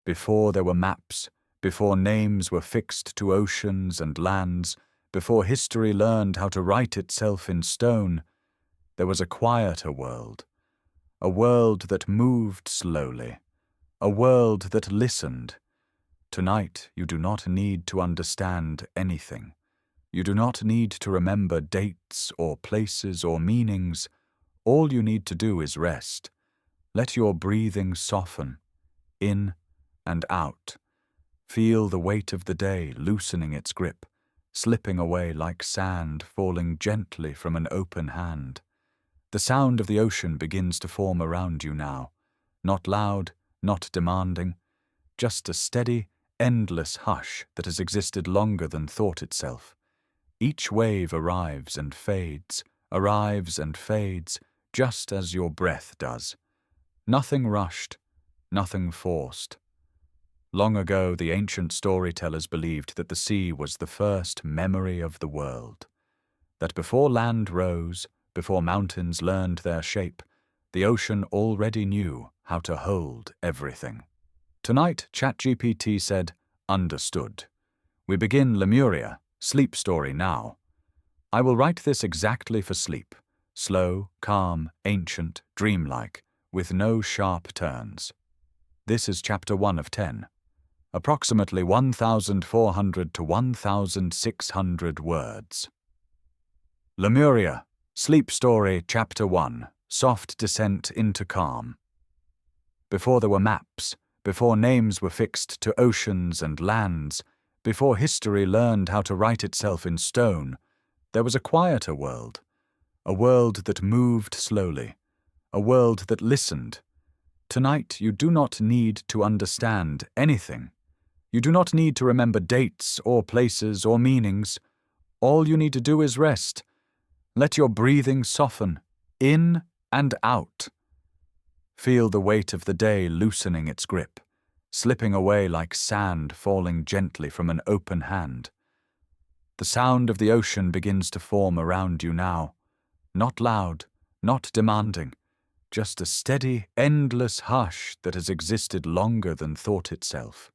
before there were maps, before names were fixed to oceans and lands, before history learned how to write itself in stone, there was a quieter world, a world that moved slowly, a world that listened. Tonight you do not need to understand anything. You do not need to remember dates or places or meanings. All you need to do is rest. Let your breathing soften, in and out. Feel the weight of the day loosening its grip, slipping away like sand falling gently from an open hand. The sound of the ocean begins to form around you now, not loud, not demanding, just a steady, endless hush that has existed longer than thought itself. Each wave arrives and fades, just as your breath does. Nothing rushed, nothing forced. Long ago, the ancient storytellers believed that the sea was the first memory of the world, that before land rose, before mountains learned their shape, the ocean already knew how to hold everything. Tonight, ChatGPT said, "Understood." We begin Lemuria, sleep story now. I will write this exactly for sleep, slow, calm, ancient, dreamlike, with no sharp turns. This is chapter 1 of 10. Approximately 1,400 to 1,600 words. Lemuria, Sleep Story, Chapter 1, Soft Descent into Calm. Before there were maps, before names were fixed to oceans and lands, before history learned how to write itself in stone, there was a quieter world, a world that moved slowly, a world that listened. Tonight you do not need to understand anything. You do not need to remember dates or places or meanings. All you need to do is rest. Let your breathing soften, in and out. Feel the weight of the day loosening its grip, slipping away like sand falling gently from an open hand. The sound of the ocean begins to form around you now, not loud, not demanding, just a steady, endless hush that has existed longer than thought itself.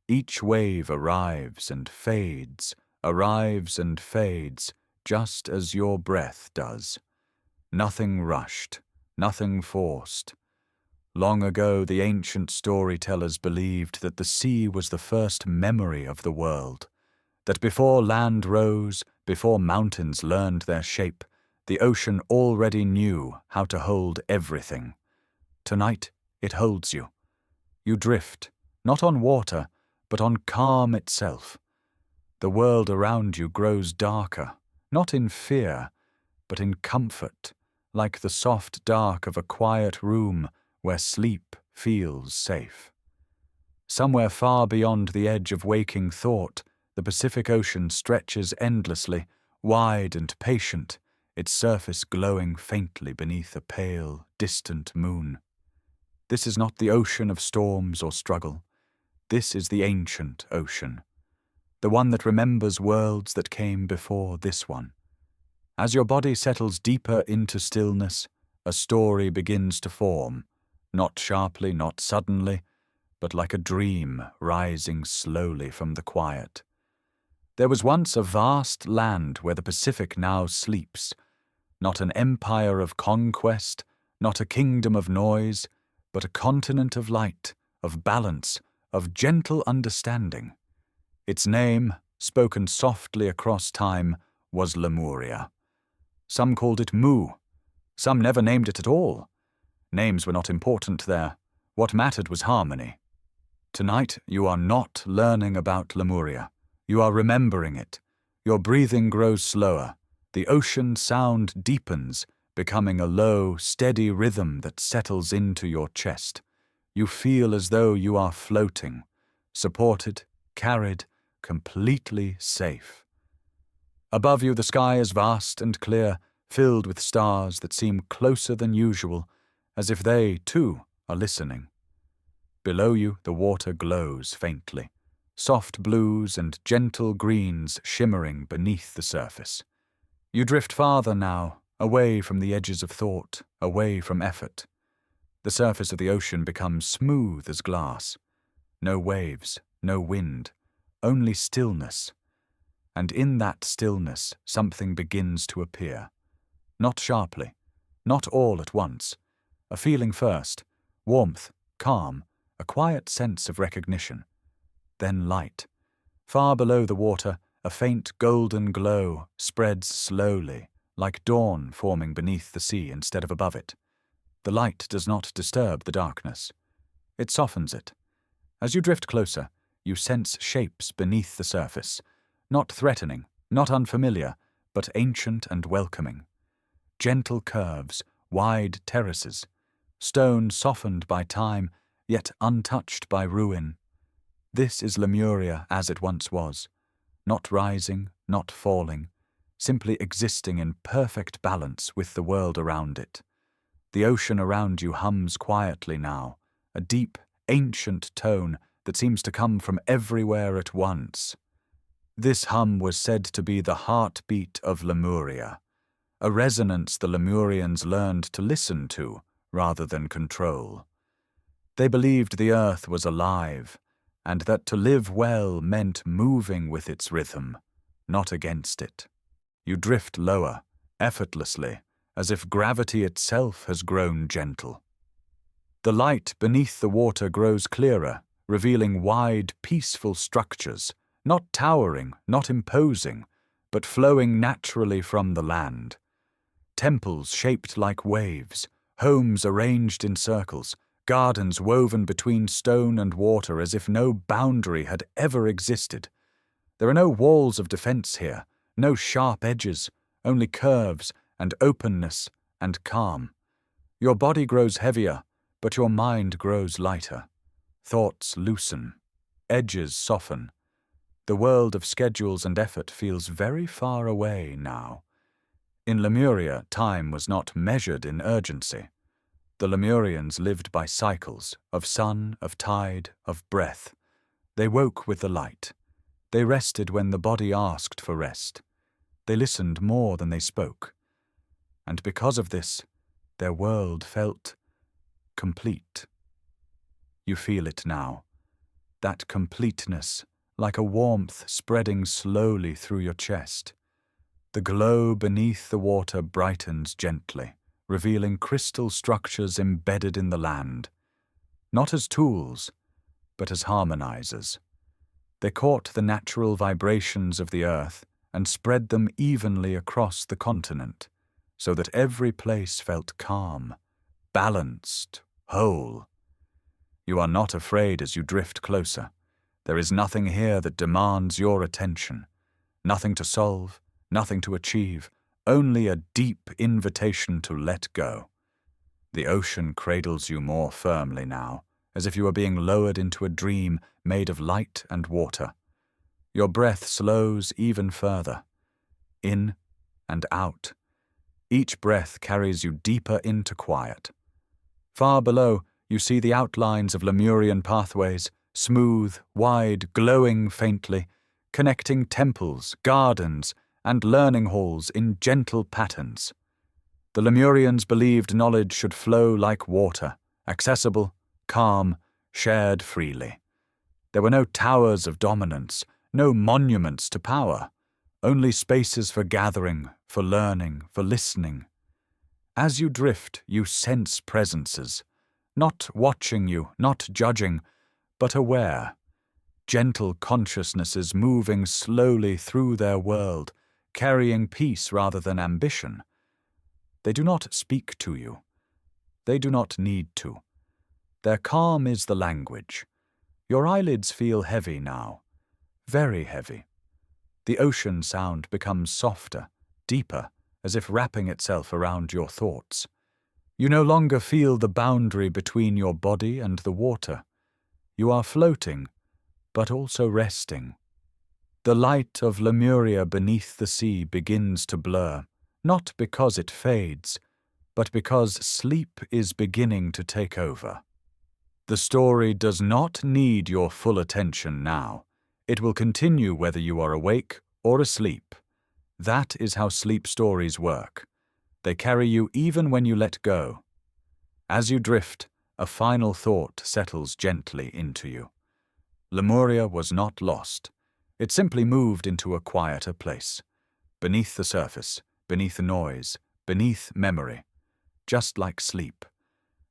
Each wave arrives and fades, just as your breath does. Nothing rushed, nothing forced. Long ago, the ancient storytellers believed that the sea was the first memory of the world, that before land rose, before mountains learned their shape, the ocean already knew how to hold everything. Tonight, it holds you. You drift, not on water, but on calm itself. The world around you grows darker, not in fear, but in comfort, like the soft dark of a quiet room where sleep feels safe. Somewhere far beyond the edge of waking thought, the Pacific Ocean stretches endlessly, wide and patient, its surface glowing faintly beneath a pale, distant moon. This is not the ocean of storms or struggle. This is the ancient ocean, the one that remembers worlds that came before this one. As your body settles deeper into stillness, a story begins to form, not sharply, not suddenly, but like a dream rising slowly from the quiet. There was once a vast land where the Pacific now sleeps, not an empire of conquest, not a kingdom of noise, but a continent of light, of balance, of gentle understanding. Its name, spoken softly across time, was Lemuria. Some called it Mu. Some never named it at all. Names were not important there. What mattered was harmony. Tonight, you are not learning about Lemuria. You are remembering it. Your breathing grows slower. The ocean sound deepens, becoming a low, steady rhythm that settles into your chest. You feel as though you are floating, supported, carried, completely safe. Above you, the sky is vast and clear, filled with stars that seem closer than usual, as if they, too, are listening. Below you, the water glows faintly, soft blues and gentle greens shimmering beneath the surface. You drift farther now, away from the edges of thought, away from effort. The surface of the ocean becomes smooth as glass. no waves, no wind, only stillness. And in that stillness something begins to appear. Not sharply, not all at once. A feeling first, warmth, calm, a quiet sense of recognition. Then light. Far below the water, a faint golden glow spreads slowly, like dawn forming beneath the sea instead of above it. The light does not disturb the darkness. It softens it. As you drift closer, you sense shapes beneath the surface, not threatening, not unfamiliar, but ancient and welcoming. Gentle curves, wide terraces, stone softened by time, yet untouched by ruin. This is Lemuria as it once was, not rising, not falling, simply existing in perfect balance with the world around it. The ocean around you hums quietly now, a deep, ancient tone that seems to come from everywhere at once. This hum was said to be the heartbeat of Lemuria, a resonance the Lemurians learned to listen to rather than control. They believed the earth was alive, and that to live well meant moving with its rhythm, not against it. You drift lower, effortlessly, as if gravity itself has grown gentle. The light beneath the water grows clearer, revealing wide, peaceful structures, not towering, not imposing, but flowing naturally from the land. Temples shaped like waves, homes arranged in circles, gardens woven between stone and water as if no boundary had ever existed. There are no walls of defense here, no sharp edges, only curves and openness and calm. Your body grows heavier, but your mind grows lighter. Thoughts loosen, edges soften. The world of schedules and effort feels very far away now. In Lemuria, time was not measured in urgency. The Lemurians lived by cycles, of sun, of tide, of breath. They woke with the light. They rested when the body asked for rest. They listened more than they spoke. And because of this, their world felt complete. You feel it now, that completeness, like a warmth spreading slowly through your chest. The glow beneath the water brightens gently, revealing crystal structures embedded in the land, not as tools, but as harmonizers. They caught the natural vibrations of the earth and spread them evenly across the continent, so that every place felt calm, balanced, whole. You are not afraid as you drift closer. There is nothing here that demands your attention. Nothing to solve, nothing to achieve, only a deep invitation to let go. The ocean cradles you more firmly now, as if you were being lowered into a dream made of light and water. Your breath slows even further, in and out. Each breath carries you deeper into quiet. Far below, you see the outlines of Lemurian pathways, smooth, wide, glowing faintly, connecting temples, gardens, and learning halls in gentle patterns. The Lemurians believed knowledge should flow like water, accessible, calm, shared freely. There were no towers of dominance, no monuments to power, only spaces for gathering, for learning, for listening. As you drift, you sense presences, not watching you, not judging, but aware. Gentle consciousnesses moving slowly through their world, carrying peace rather than ambition. They do not speak to you. They do not need to. Their calm is the language. Your eyelids feel heavy now, very heavy. The ocean sound becomes softer, deeper, as if wrapping itself around your thoughts. You no longer feel the boundary between your body and the water. You are floating, but also resting. The light of Lemuria beneath the sea begins to blur, not because it fades, but because sleep is beginning to take over. The story does not need your full attention now. It will continue whether you are awake or asleep. That is how sleep stories work. They carry you even when you let go. As you drift, a final thought settles gently into you. Lemuria was not lost. It simply moved into a quieter place, beneath the surface, beneath noise, beneath memory, just like sleep.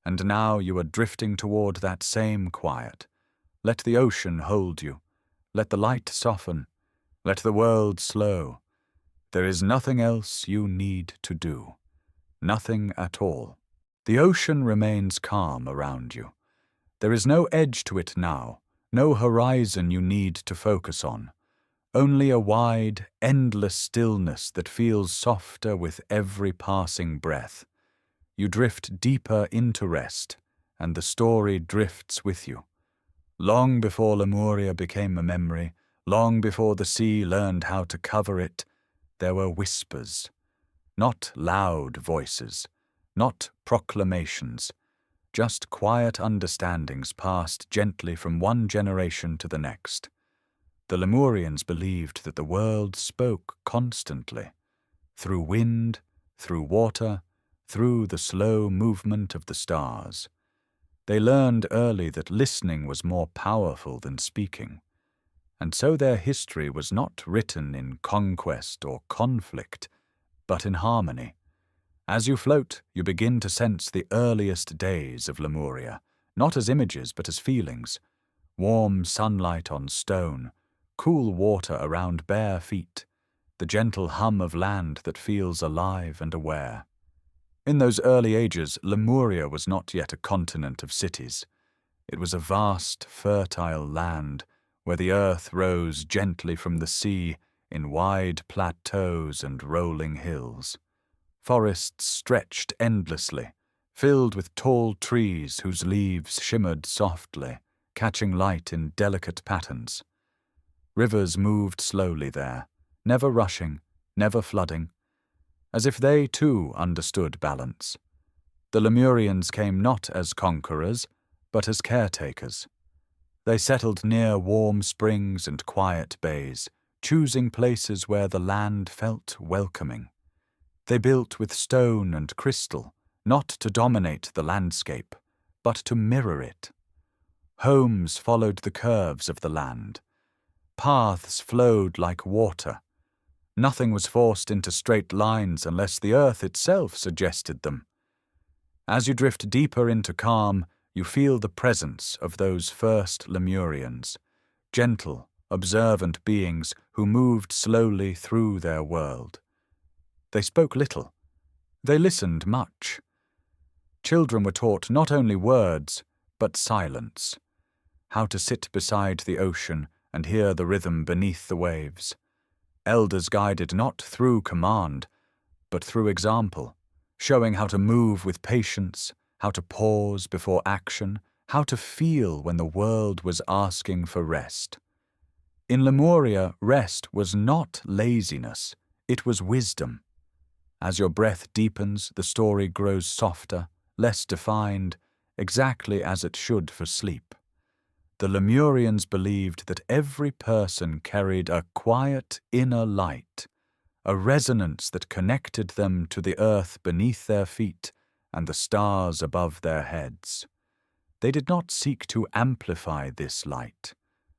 And now you are drifting toward that same quiet. Let the ocean hold you. Let the light soften. Let the world slow. There is nothing else you need to do. Nothing at all. The ocean remains calm around you. There is no edge to it now, no horizon you need to focus on. Only a wide, endless stillness that feels softer with every passing breath. You drift deeper into rest, and the story drifts with you. Long before Lemuria became a memory, long before the sea learned how to cover it, there were whispers. Not loud voices, not proclamations, just quiet understandings passed gently from one generation to the next. The Lemurians believed that the world spoke constantly, through wind, through water, through the slow movement of the stars. They learned early that listening was more powerful than speaking, and so their history was not written in conquest or conflict, but in harmony. As you float, you begin to sense the earliest days of Lemuria, not as images but as feelings. Warm sunlight on stone, cool water around bare feet, the gentle hum of land that feels alive and aware. In those early ages, Lemuria was not yet a continent of cities. It was a vast, fertile land where the earth rose gently from the sea in wide plateaus and rolling hills. Forests stretched endlessly, filled with tall trees whose leaves shimmered softly, catching light in delicate patterns. Rivers moved slowly there, never rushing, never flooding, as if they too understood balance. The Lemurians came not as conquerors, but as caretakers. They settled near warm springs and quiet bays, choosing places where the land felt welcoming. They built with stone and crystal, not to dominate the landscape, but to mirror it. Homes followed the curves of the land. Paths flowed like water. Nothing was forced into straight lines unless the earth itself suggested them. As you drift deeper into calm, you feel the presence of those first Lemurians, gentle, observant beings who moved slowly through their world. They spoke little. They listened much. Children were taught not only words, but silence, how to sit beside the ocean and hear the rhythm beneath the waves. Elders guided not through command, but through example, showing how to move with patience, how to pause before action, how to feel when the world was asking for rest. In Lemuria, rest was not laziness, it was wisdom. As your breath deepens, the story grows softer, less defined, exactly as it should for sleep. The Lemurians believed that every person carried a quiet inner light, a resonance that connected them to the earth beneath their feet and the stars above their heads. They did not seek to amplify this light.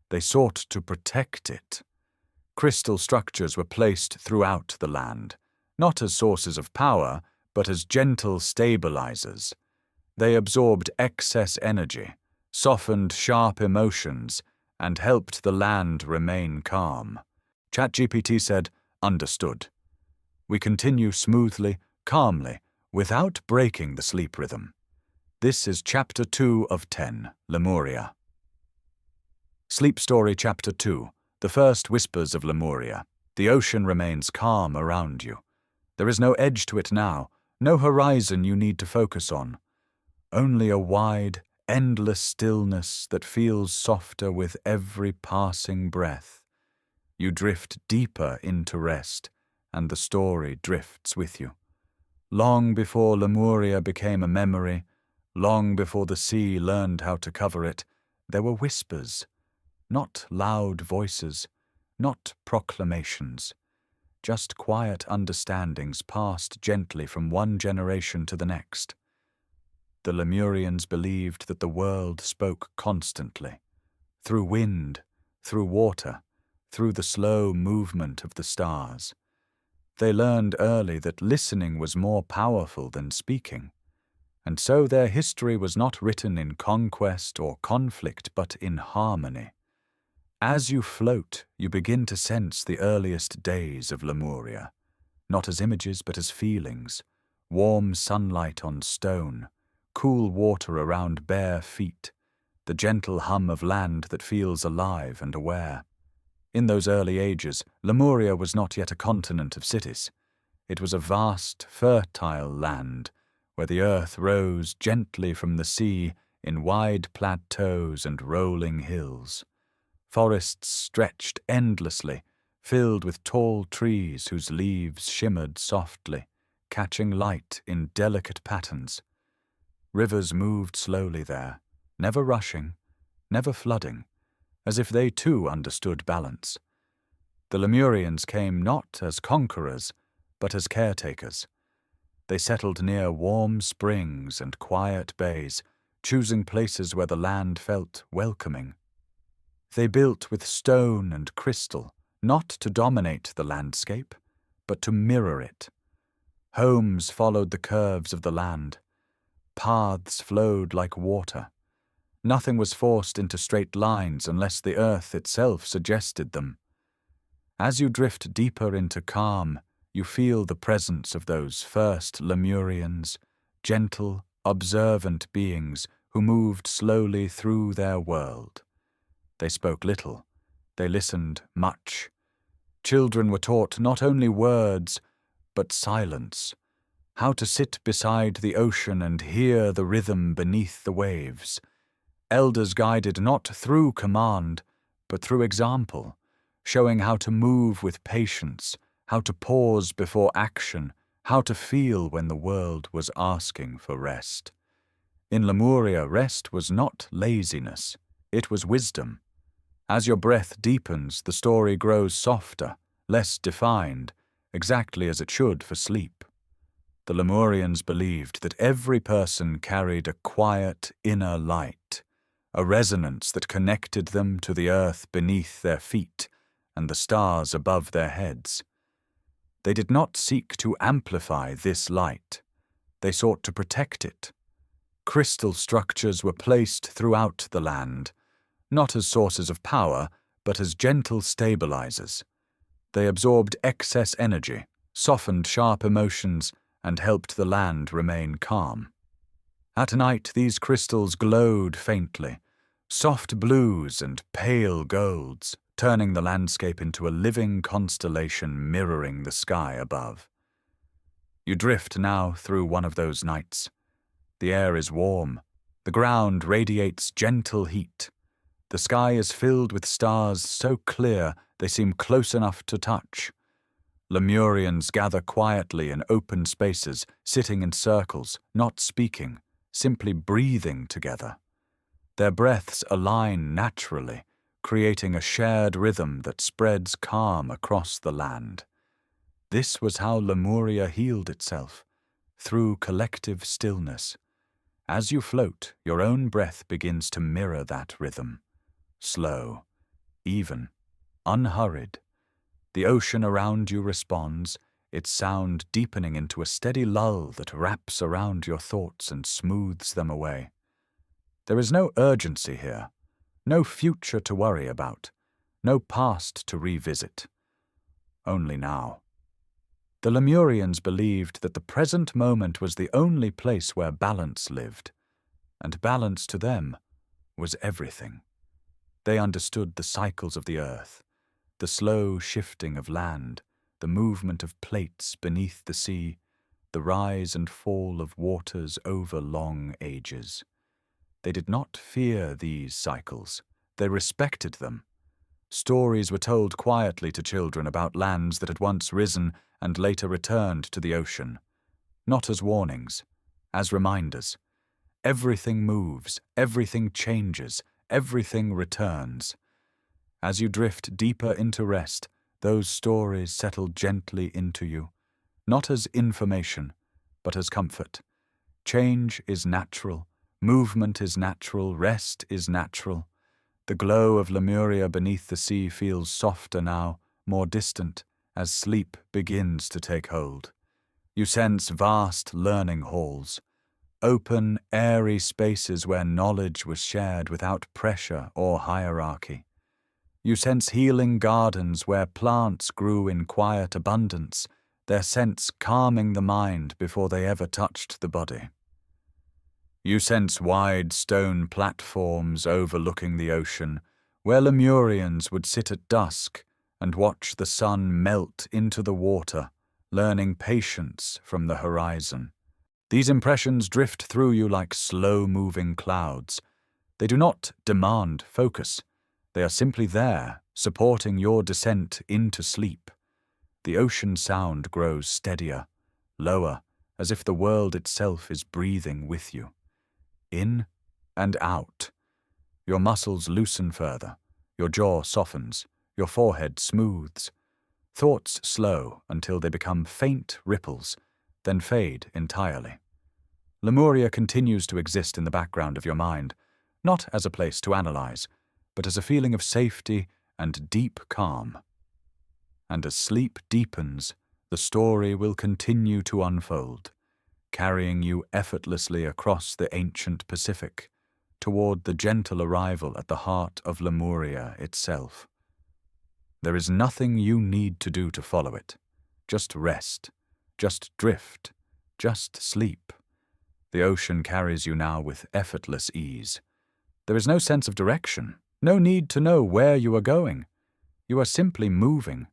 They sought to protect it. Crystal structures were placed throughout the land, not as sources of power, but as gentle stabilizers. They absorbed excess energy, softened sharp emotions, and helped the land remain calm. ChatGPT said, "Understood." We continue smoothly, calmly, without breaking the sleep rhythm. This is Chapter 2 of 10, Lemuria. Sleep Story Chapter 2, The First Whispers of Lemuria. The ocean remains calm around you. There is no edge to it now, no horizon you need to focus on. Only a wide, endless stillness that feels softer with every passing breath. You drift deeper into rest, and the story drifts with you. Long before Lemuria became a memory, long before the sea learned how to cover it, there were whispers, not loud voices, not proclamations, just quiet understandings passed gently from one generation to the next. The Lemurians believed that the world spoke constantly, through wind, through water, through the slow movement of the stars. They learned early that listening was more powerful than speaking, and so their history was not written in conquest or conflict, but in harmony. As you float, you begin to sense the earliest days of Lemuria, not as images but as feelings: warm sunlight on stone, cool water around bare feet, the gentle hum of land that feels alive and aware. In those early ages, Lemuria was not yet a continent of cities. It was a vast, fertile land, where the earth rose gently from the sea in wide plateaus and rolling hills. Forests stretched endlessly, filled with tall trees whose leaves shimmered softly, catching light in delicate patterns. Rivers moved slowly there, never rushing, never flooding, as if they too understood balance. The Lemurians came not as conquerors, but as caretakers. They settled near warm springs and quiet bays, choosing places where the land felt welcoming. They built with stone and crystal, not to dominate the landscape, but to mirror it. Homes followed the curves of the land. Paths flowed like water. Nothing was forced into straight lines unless the earth itself suggested them. As you drift deeper into calm, you feel the presence of those first Lemurians, gentle, observant beings who moved slowly through their world. They spoke little, they listened much. Children were taught not only words, but silence, how to sit beside the ocean and hear the rhythm beneath the waves. Elders guided not through command, but through example, showing how to move with patience, how to pause before action, how to feel when the world was asking for rest. In Lemuria, rest was not laziness, it was wisdom. As your breath deepens, the story grows softer, less defined, exactly as it should for sleep. The Lemurians believed that every person carried a quiet inner light, a resonance that connected them to the earth beneath their feet and the stars above their heads. They did not seek to amplify this light. They sought to protect it. Crystal structures were placed throughout the land, not as sources of power, but as gentle stabilizers. They absorbed excess energy, softened sharp emotions, and helped the land remain calm. At night, these crystals glowed faintly, soft blues and pale golds, turning the landscape into a living constellation mirroring the sky above. You drift now through one of those nights. The air is warm. The ground radiates gentle heat. The sky is filled with stars so clear they seem close enough to touch. Lemurians gather quietly in open spaces, sitting in circles, not speaking, simply breathing together. Their breaths align naturally, creating a shared rhythm that spreads calm across the land. This was how Lemuria healed itself, through collective stillness. As you float, your own breath begins to mirror that rhythm. Slow, even, unhurried. The ocean around you responds, its sound deepening into a steady lull that wraps around your thoughts and smooths them away. There is no urgency here, no future to worry about, no past to revisit. Only now. The Lemurians believed that the present moment was the only place where balance lived, and balance to them was everything. They understood the cycles of the earth, the slow shifting of land, the movement of plates beneath the sea, the rise and fall of waters over long ages. They did not fear these cycles. They respected them. Stories were told quietly to children about lands that had once risen and later returned to the ocean, not as warnings, as reminders. Everything moves, everything changes, everything returns. As you drift deeper into rest, those stories settle gently into you, not as information, but as comfort. Change is natural, movement is natural, rest is natural. The glow of Lemuria beneath the sea feels softer now, more distant, as sleep begins to take hold. You sense vast learning halls, open, airy spaces where knowledge was shared without pressure or hierarchy. You sense healing gardens where plants grew in quiet abundance, their scents calming the mind before they ever touched the body. You sense wide stone platforms overlooking the ocean, where Lemurians would sit at dusk and watch the sun melt into the water, learning patience from the horizon. These impressions drift through you like slow-moving clouds. They do not demand focus. They are simply there, supporting your descent into sleep. The ocean sound grows steadier, lower, as if the world itself is breathing with you. In and out. Your muscles loosen further, your jaw softens, your forehead smooths. Thoughts slow until they become faint ripples, then fade entirely. Lemuria continues to exist in the background of your mind, not as a place to analyze, but as a feeling of safety and deep calm. And as sleep deepens, the story will continue to unfold, carrying you effortlessly across the ancient Pacific, toward the gentle arrival at the heart of Lemuria itself. There is nothing you need to do to follow it. Just rest, just drift, just sleep. The ocean carries you now with effortless ease. There is no sense of direction, no need to know where you are going. You are simply moving,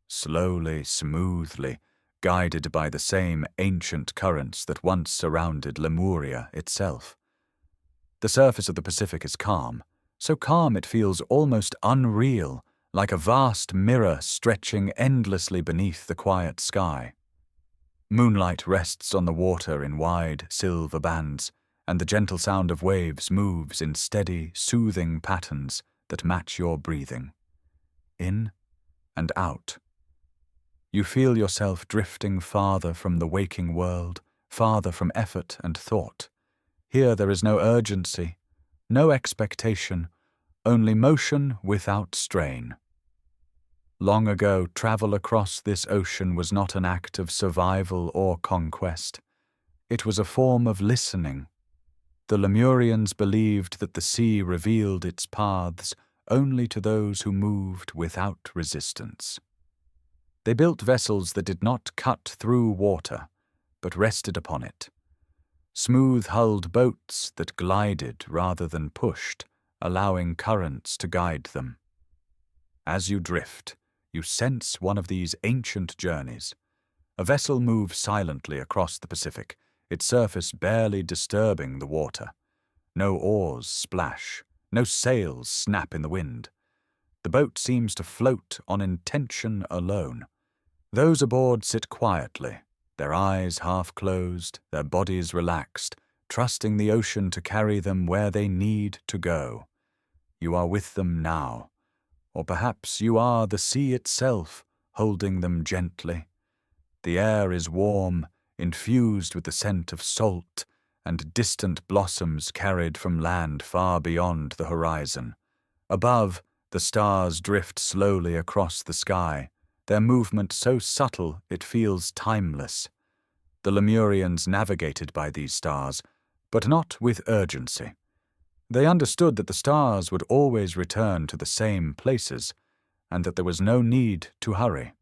slowly, smoothly, guided by the same ancient currents that once surrounded Lemuria itself. The surface of the Pacific is calm, so calm it feels almost unreal, like a vast mirror stretching endlessly beneath the quiet sky. Moonlight rests on the water in wide, silver bands, and the gentle sound of waves moves in steady, soothing patterns that match your breathing. In and out. You feel yourself drifting farther from the waking world, farther from effort and thought. Here there is no urgency, no expectation, only motion without strain. Long ago, travel across this ocean was not an act of survival or conquest. It was a form of listening. The Lemurians believed that the sea revealed its paths only to those who moved without resistance. They built vessels that did not cut through water, but rested upon it. Smooth-hulled boats that glided rather than pushed, allowing currents to guide them. As you drift, you sense one of these ancient journeys. A vessel moves silently across the Pacific, its surface barely disturbing the water. No oars splash, no sails snap in the wind. The boat seems to float on intention alone. Those aboard sit quietly, their eyes half closed, their bodies relaxed, trusting the ocean to carry them where they need to go. You are with them now, or perhaps you are the sea itself, holding them gently. The air is warm, infused with the scent of salt, and distant blossoms carried from land far beyond the horizon. Above, the stars drift slowly across the sky, their movement so subtle it feels timeless. The Lemurians navigated by these stars, but not with urgency. They understood that the stars would always return to the same places, and that there was no need to hurry.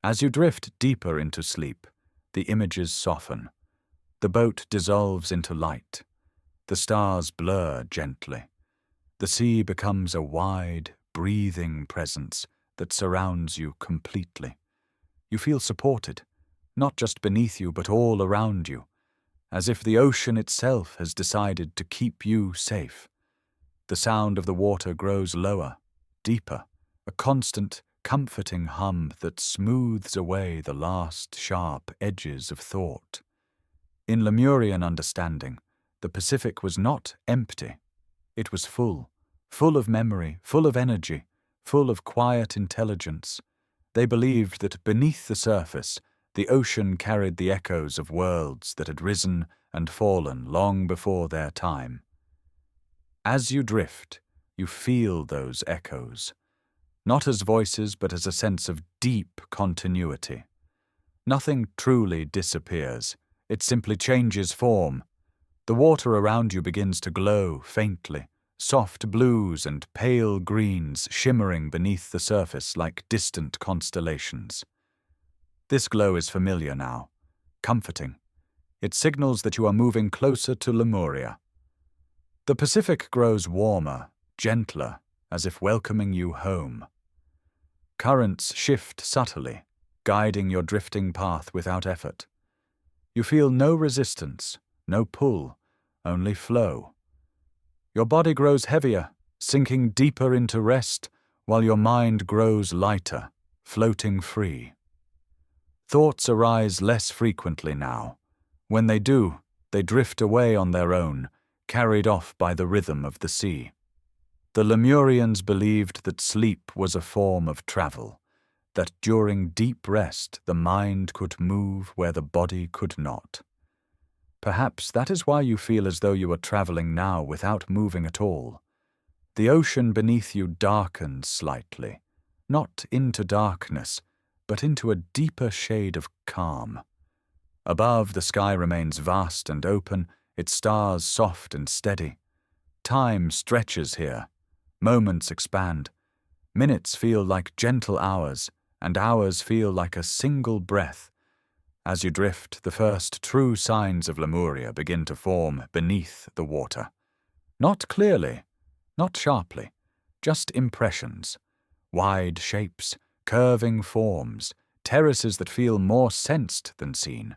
As you drift deeper into sleep, the images soften. The boat dissolves into light. The stars blur gently. The sea becomes a wide, breathing presence that surrounds you completely. You feel supported, not just beneath you but all around you, as if the ocean itself has decided to keep you safe. The sound of the water grows lower, deeper, a constant, comforting hum that smooths away the last sharp edges of thought. In Lemurian understanding, the Pacific was not empty. It was full of memory, full of energy, full of quiet intelligence. They believed that beneath the surface, the ocean carried the echoes of worlds that had risen and fallen long before their time. As you drift, You feel those echoes, not as voices but as a sense of deep continuity. Nothing truly disappears, it simply changes form. The water around you begins to glow faintly, soft blues and pale greens shimmering beneath the surface like distant constellations. This glow is familiar now, comforting. It signals that you are moving closer to Lemuria. The Pacific grows warmer, gentler, as if welcoming you home. Currents shift subtly, guiding your drifting path without effort. You feel no resistance, no pull, only flow. Your body grows heavier, sinking deeper into rest, while your mind grows lighter, floating free. Thoughts arise less frequently now. When they do, they drift away on their own, carried off by the rhythm of the sea. The Lemurians believed that sleep was a form of travel, that during deep rest the mind could move where the body could not. Perhaps that is why you feel as though you are traveling now without moving at all. The ocean beneath you darkens slightly, not into darkness, but into a deeper shade of calm. Above, the sky remains vast and open, its stars soft and steady. Time stretches here. Moments expand. Minutes feel like gentle hours, and hours feel like a single breath. As you drift, the first true signs of Lemuria begin to form beneath the water. Not clearly, not sharply, just impressions. Wide shapes, curving forms, terraces that feel more sensed than seen.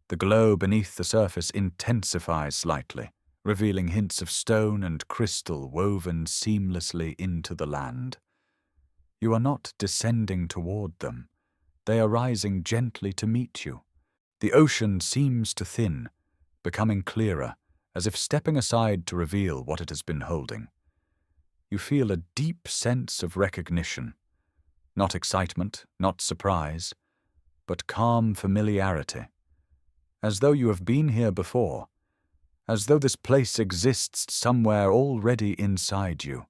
The glow beneath the surface intensifies slightly, revealing hints of stone and crystal woven seamlessly into the land. You are not descending toward them. They are rising gently to meet you. The ocean seems to thin, becoming clearer, as if stepping aside to reveal what it has been holding. You feel a deep sense of recognition. Not excitement, not surprise, but calm familiarity. As though you have been here before, as though this place exists somewhere already inside you.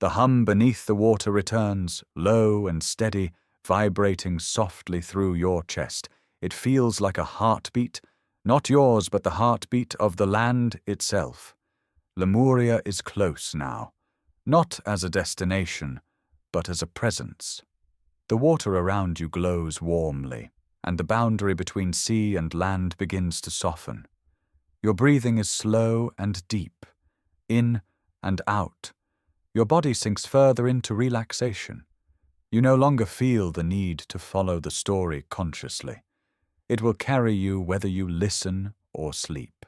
The hum beneath the water returns, low and steady, vibrating softly through your chest. It feels like a heartbeat, not yours but the heartbeat of the land itself. Lemuria is close now, not as a destination, but as a presence. The water around you glows warmly, and the boundary between sea and land begins to soften. Your breathing is slow and deep, in and out. Your body sinks further into relaxation. You no longer feel the need to follow the story consciously. It will carry you whether you listen or sleep.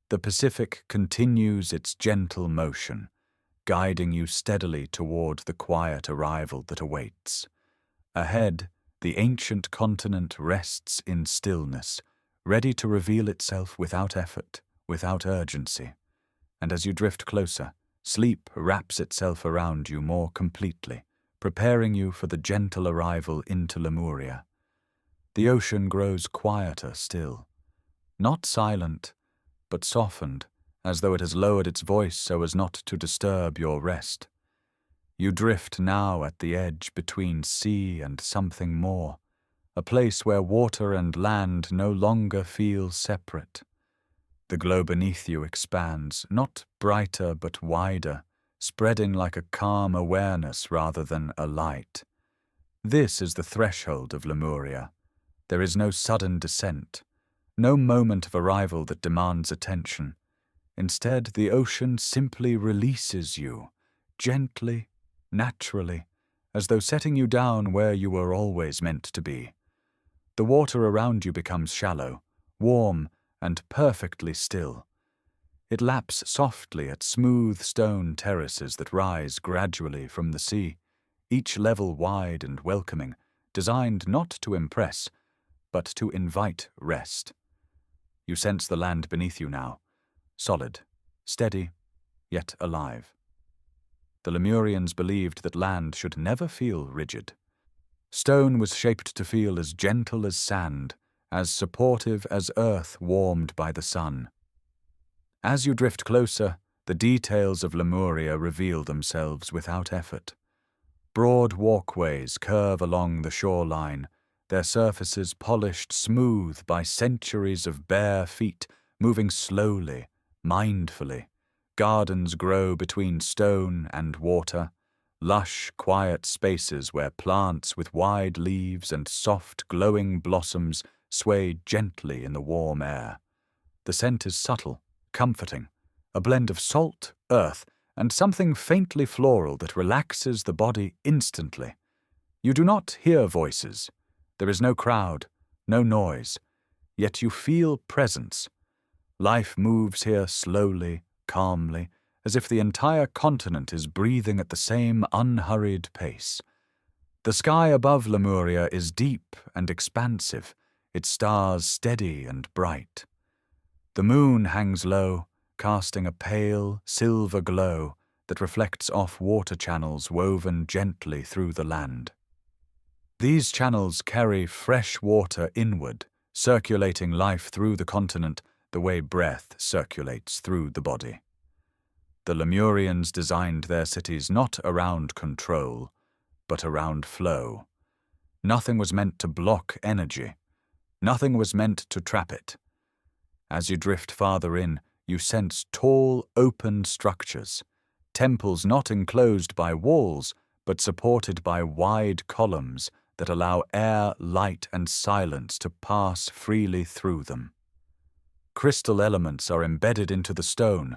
The Pacific continues its gentle motion, guiding you steadily toward the quiet arrival that awaits. Ahead, the ancient continent rests in stillness, ready to reveal itself without effort, without urgency. And as you drift closer, sleep wraps itself around you more completely, preparing you for the gentle arrival into Lemuria. The ocean grows quieter still, not silent, but softened, as though it has lowered its voice so as not to disturb your rest. You drift now at the edge between sea and something more, a place where water and land no longer feel separate. The glow beneath you expands, not brighter but wider, spreading like a calm awareness rather than a light. This is the threshold of Lemuria. There is no sudden descent, no moment of arrival that demands attention. Instead, the ocean simply releases you, gently, naturally, as though setting you down where you were always meant to be. The water around you becomes shallow, warm, and perfectly still. It laps softly at smooth stone terraces that rise gradually from the sea, each level wide and welcoming, designed not to impress, but to invite rest. You sense the land beneath you now, solid, steady, yet alive. The Lemurians believed that land should never feel rigid. Stone was shaped to feel as gentle as sand, as supportive as earth warmed by the sun. As you drift closer, the details of Lemuria reveal themselves without effort. Broad walkways curve along the shoreline, their surfaces polished smooth by centuries of bare feet moving slowly, mindfully. Gardens grow between stone and water, lush, quiet spaces where plants with wide leaves and soft, glowing blossoms sway gently in the warm air. The scent is subtle, comforting, a blend of salt, earth, and something faintly floral that relaxes the body instantly. You do not hear voices. There is no crowd, no noise, yet you feel presence. Life moves here slowly, calmly, as if the entire continent is breathing at the same unhurried pace. The sky above Lemuria is deep and expansive, its stars steady and bright. The moon hangs low, casting a pale, silver glow that reflects off water channels woven gently through the land. These channels carry fresh water inward, circulating life through the continent the way breath circulates through the body. The Lemurians designed their cities not around control, but around flow. Nothing was meant to block energy. Nothing was meant to trap it. As you drift farther in, you sense tall, open structures, temples not enclosed by walls, but supported by wide columns that allow air, light, and silence to pass freely through them. Crystal elements are embedded into the stone,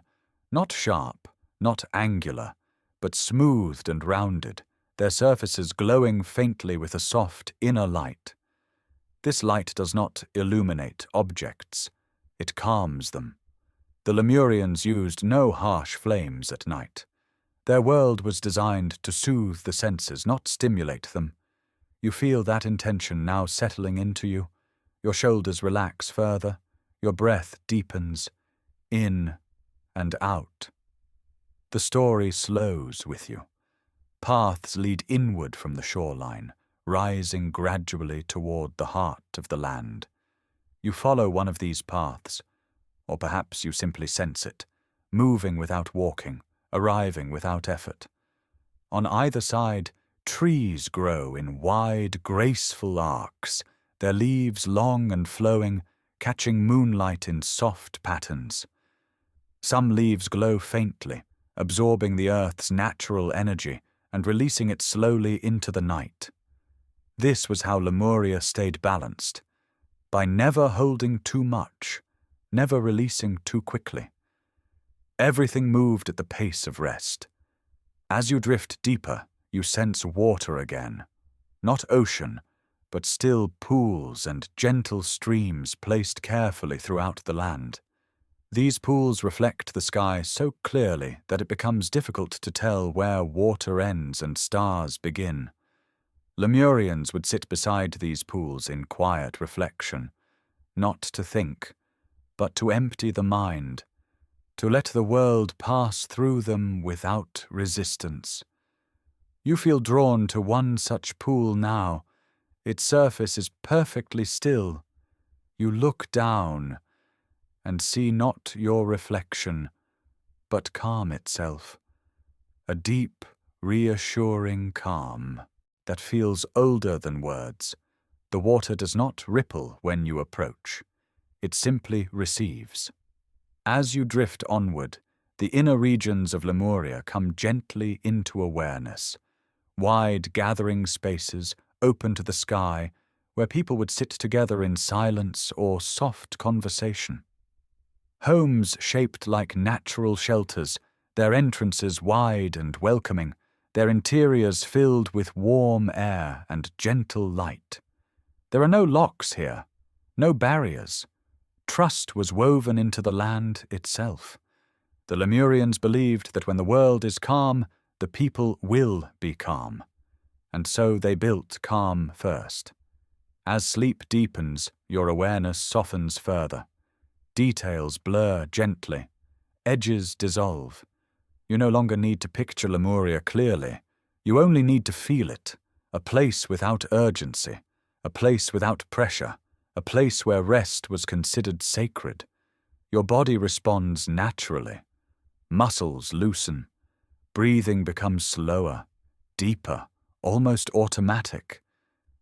not sharp, not angular, but smoothed and rounded, their surfaces glowing faintly with a soft inner light. This light does not illuminate objects, it calms them. The Lemurians used no harsh flames at night. Their world was designed to soothe the senses, not stimulate them. You feel that intention now settling into you. Your shoulders relax further. Your breath deepens, in and out. The story slows with you. Paths lead inward from the shoreline, rising gradually toward the heart of the land. You follow one of these paths, or perhaps you simply sense it, moving without walking, arriving without effort. On either side, trees grow in wide, graceful arcs, their leaves long and flowing, catching moonlight in soft patterns. Some leaves glow faintly, absorbing the earth's natural energy and releasing it slowly into the night. This was how Lemuria stayed balanced, by never holding too much, never releasing too quickly. Everything moved at the pace of rest. As you drift deeper, you sense water again. Not ocean, but still pools and gentle streams placed carefully throughout the land. These pools reflect the sky so clearly that it becomes difficult to tell where water ends and stars begin. Lemurians would sit beside these pools in quiet reflection, not to think, but to empty the mind, to let the world pass through them without resistance. You feel drawn to one such pool now. Its surface is perfectly still. You look down and see not your reflection, but calm itself. A deep, reassuring calm that feels older than words. The water does not ripple when you approach. It simply receives. As you drift onward, the inner regions of Lemuria come gently into awareness. Wide gathering spaces, open to the sky, where people would sit together in silence or soft conversation. Homes shaped like natural shelters, their entrances wide and welcoming, their interiors filled with warm air and gentle light. There are no locks here, no barriers. Trust was woven into the land itself. The Lemurians believed that when the world is calm, the people will be calm. And so they built calm first. As sleep deepens, your awareness softens further. Details blur gently. Edges dissolve. You no longer need to picture Lemuria clearly. You only need to feel it. A place without urgency. A place without pressure. A place where rest was considered sacred. Your body responds naturally. Muscles loosen. Breathing becomes slower, deeper, almost automatic.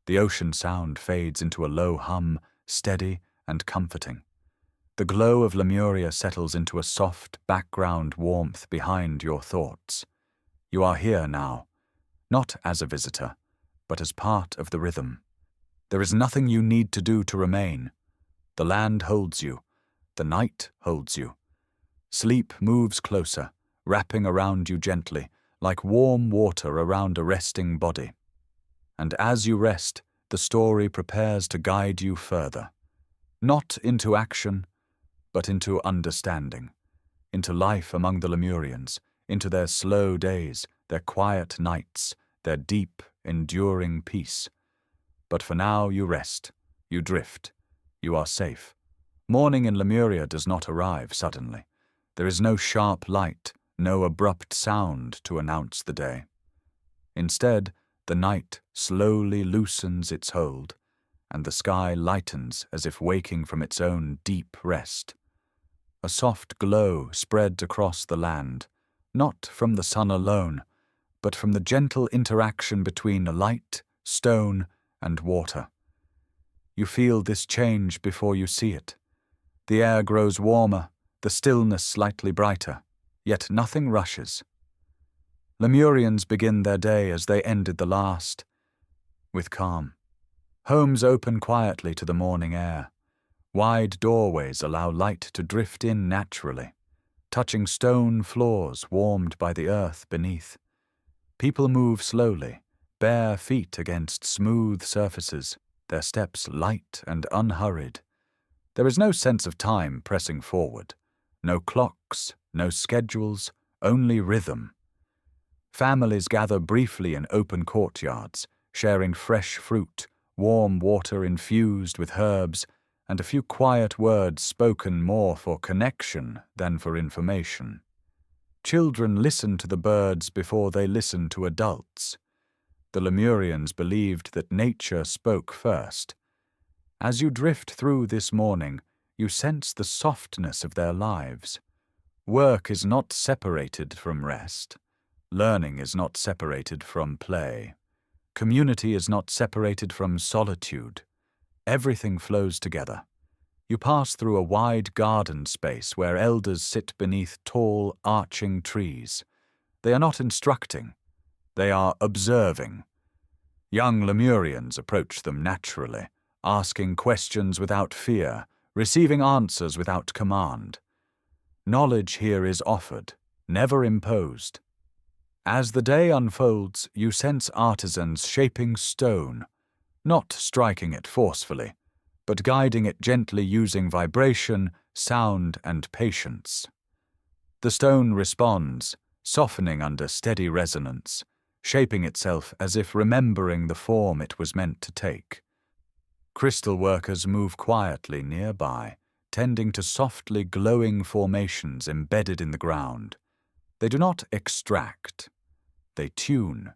The ocean sound fades into a low hum, steady and comforting. The glow of Lemuria settles into a soft background warmth behind your thoughts. You are here now, not as a visitor, but as part of the rhythm. There is nothing you need to do to remain. The land holds you. The night holds you. Sleep moves closer, wrapping around you gently, like warm water around a resting body. And as you rest, the story prepares to guide you further. Not into action, but into understanding, into life among the Lemurians, into their slow days, their quiet nights, their deep, enduring peace. But for now you rest, you drift, you are safe. Morning in Lemuria does not arrive suddenly. There is no sharp light, no abrupt sound to announce the day. Instead, the night slowly loosens its hold, and the sky lightens as if waking from its own deep rest. A soft glow spread across the land, not from the sun alone, but from the gentle interaction between light, stone, and water. You feel this change before you see it. The air grows warmer, the stillness slightly brighter, yet nothing rushes. Lemurians begin their day as they ended the last, with calm. Homes open quietly to the morning air. Wide doorways allow light to drift in naturally, touching stone floors warmed by the earth beneath. People move slowly, bare feet against smooth surfaces, their steps light and unhurried. There is no sense of time pressing forward. No clocks, no schedules, only rhythm. Families gather briefly in open courtyards, sharing fresh fruit, warm water infused with herbs, and a few quiet words spoken more for connection than for information. Children listen to the birds before they listen to adults. The Lemurians believed that nature spoke first. As you drift through this morning, you sense the softness of their lives. Work is not separated from rest. Learning is not separated from play. Community is not separated from solitude. Everything flows together. You pass through a wide garden space where elders sit beneath tall, arching trees. They are not instructing. They are observing. Young Lemurians approach them naturally, asking questions without fear, receiving answers without command. Knowledge here is offered, never imposed. As the day unfolds, you sense artisans shaping stone, not striking it forcefully, but guiding it gently using vibration, sound, and patience. The stone responds, softening under steady resonance, shaping itself as if remembering the form it was meant to take. Crystal workers move quietly nearby, tending to softly glowing formations embedded in the ground. They do not extract, they tune.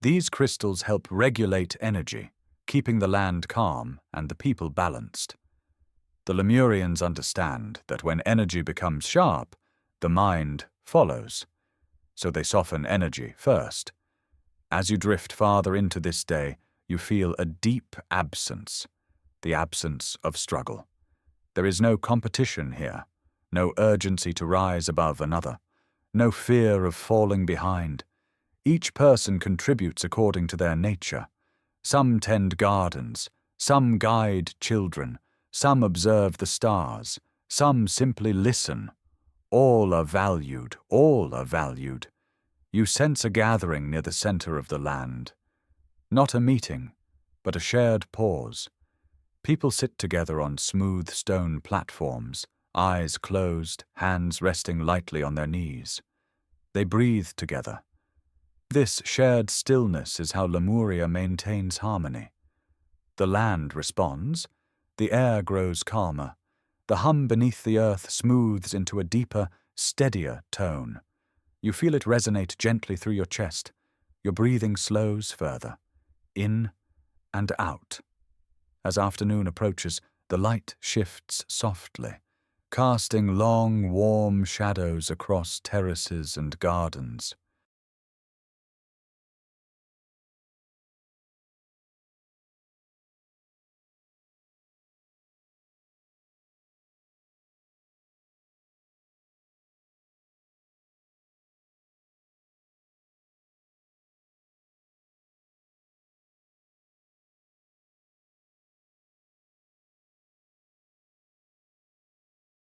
These crystals help regulate energy, keeping the land calm and the people balanced. The Lemurians understand that when energy becomes sharp, the mind follows. So they soften energy first. As you drift farther into this day, you feel a deep absence, the absence of struggle. There is no competition here, no urgency to rise above another, no fear of falling behind. Each person contributes according to their nature. Some tend gardens, some guide children, some observe the stars, some simply listen. All are valued, all are valued. You sense a gathering near the center of the land. Not a meeting, but a shared pause. People sit together on smooth stone platforms, eyes closed, hands resting lightly on their knees. They breathe together. This shared stillness is how Lemuria maintains harmony. The land responds, the air grows calmer, the hum beneath the earth smooths into a deeper, steadier tone. You feel it resonate gently through your chest. Your breathing slows further, in and out. As afternoon approaches, the light shifts softly. casting long, warm shadows across terraces and gardens.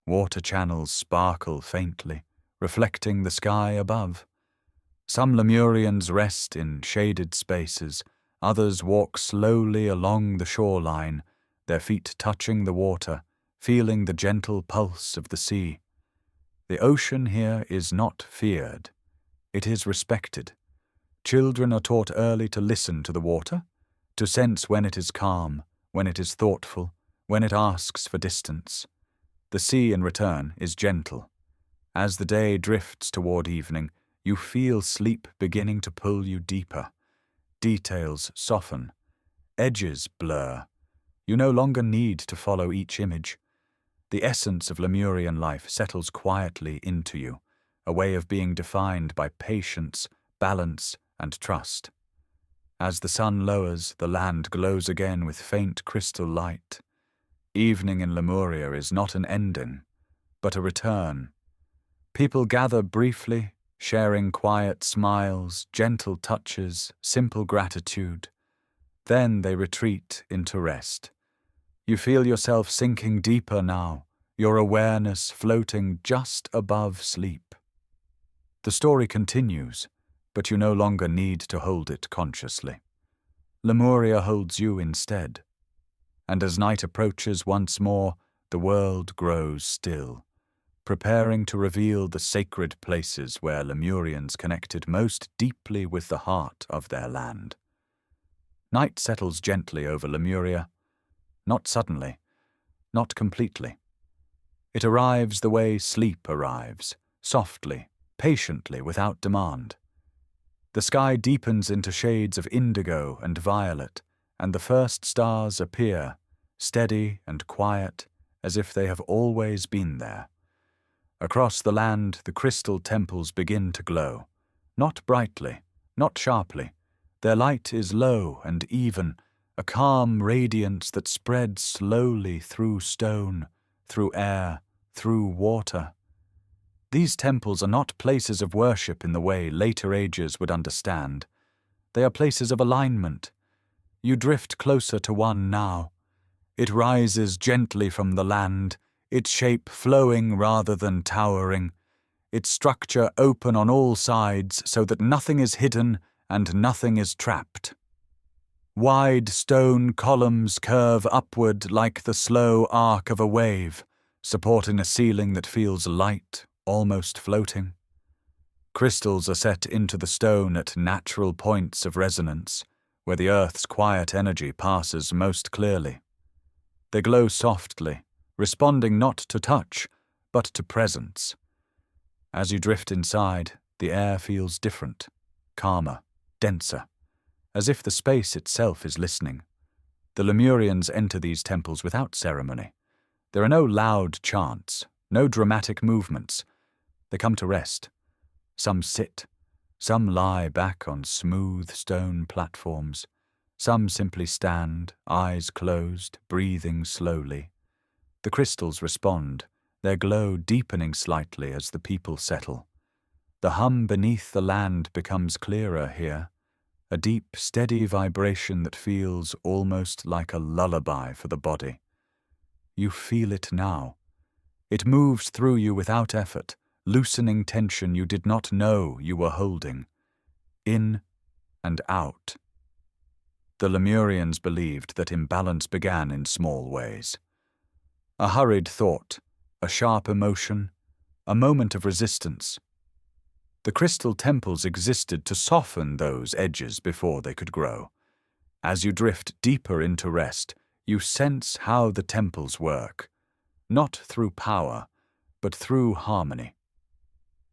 Water channels sparkle faintly, reflecting the sky above. Some Lemurians rest in shaded spaces, others walk slowly along the shoreline, their feet touching the water, feeling the gentle pulse of the sea. The ocean here is not feared. It is respected. Children are taught early to listen to the water, to sense when it is calm, when it is thoughtful, when it asks for distance. The sea, in return, is gentle. As the day drifts toward evening, you feel sleep beginning to pull you deeper. Details soften. Edges blur. You no longer need to follow each image. The essence of Lemurian life settles quietly into you, a way of being defined by patience, balance, and trust. As the sun lowers, the land glows again with faint crystal light. Evening in Lemuria is not an ending, but a return. People gather briefly, sharing quiet smiles, gentle touches, simple gratitude. Then they retreat into rest. You feel yourself sinking deeper now, your awareness floating just above sleep. The story continues, but you no longer need to hold it consciously. Lemuria holds you instead. And as night approaches once more, the world grows still, preparing to reveal the sacred places where Lemurians connected most deeply with the heart of their land. Night settles gently over Lemuria, not suddenly, not completely. It arrives the way sleep arrives, softly, patiently, without demand. The sky deepens into shades of indigo and violet, and the first stars appear, steady and quiet, as if they have always been there. Across the land, the crystal temples begin to glow, not brightly, not sharply. Their light is low and even, a calm radiance that spreads slowly through stone, through air, through water. These temples are not places of worship in the way later ages would understand. They are places of alignment. You drift closer to one now. It rises gently from the land, its shape flowing rather than towering, its structure open on all sides so that nothing is hidden and nothing is trapped. Wide stone columns curve upward like the slow arc of a wave, supporting a ceiling that feels light, almost floating. Crystals are set into the stone at natural points of resonance, where the earth's quiet energy passes most clearly. They glow softly, responding not to touch, but to presence. As you drift inside, the air feels different, calmer, denser, as if the space itself is listening. The Lemurians enter these temples without ceremony. There are no loud chants, no dramatic movements. They come to rest. Some sit. Some lie back on smooth stone platforms. Some simply stand, eyes closed, breathing slowly. The crystals respond, their glow deepening slightly as the people settle. The hum beneath the land becomes clearer here, a deep, steady vibration that feels almost like a lullaby for the body. You feel it now. It moves through you without effort, loosening tension you did not know you were holding. In and out. The Lemurians believed that imbalance began in small ways. A hurried thought, a sharp emotion, a moment of resistance. The crystal temples existed to soften those edges before they could grow. As you drift deeper into rest, you sense how the temples work, not through power, but through harmony.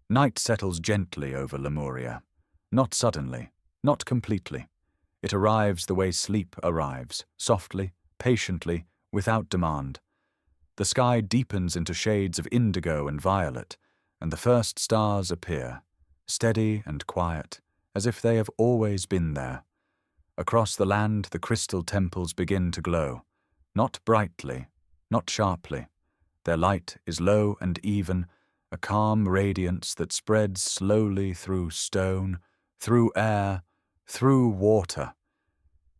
Night settles gently over Lemuria, not suddenly, not completely. It arrives the way sleep arrives, softly, patiently, without demand. The sky deepens into shades of indigo and violet, and the first stars appear, steady and quiet, as if they have always been there. Across the land, the crystal temples begin to glow, not brightly, not sharply. Their light is low and even, a calm radiance that spreads slowly through stone, through air, through water.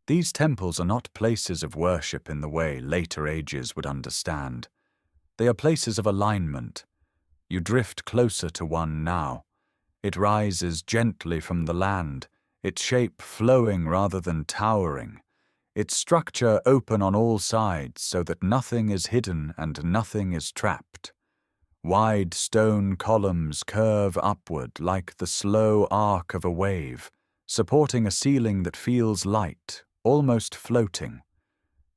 These temples are not places of worship in the way later ages would understand. They are places of alignment. You drift closer to one now. It rises gently from the land, its shape flowing rather than towering, its structure open on all sides so that nothing is hidden and nothing is trapped. Wide stone columns curve upward like the slow arc of a wave, supporting a ceiling that feels light, almost floating.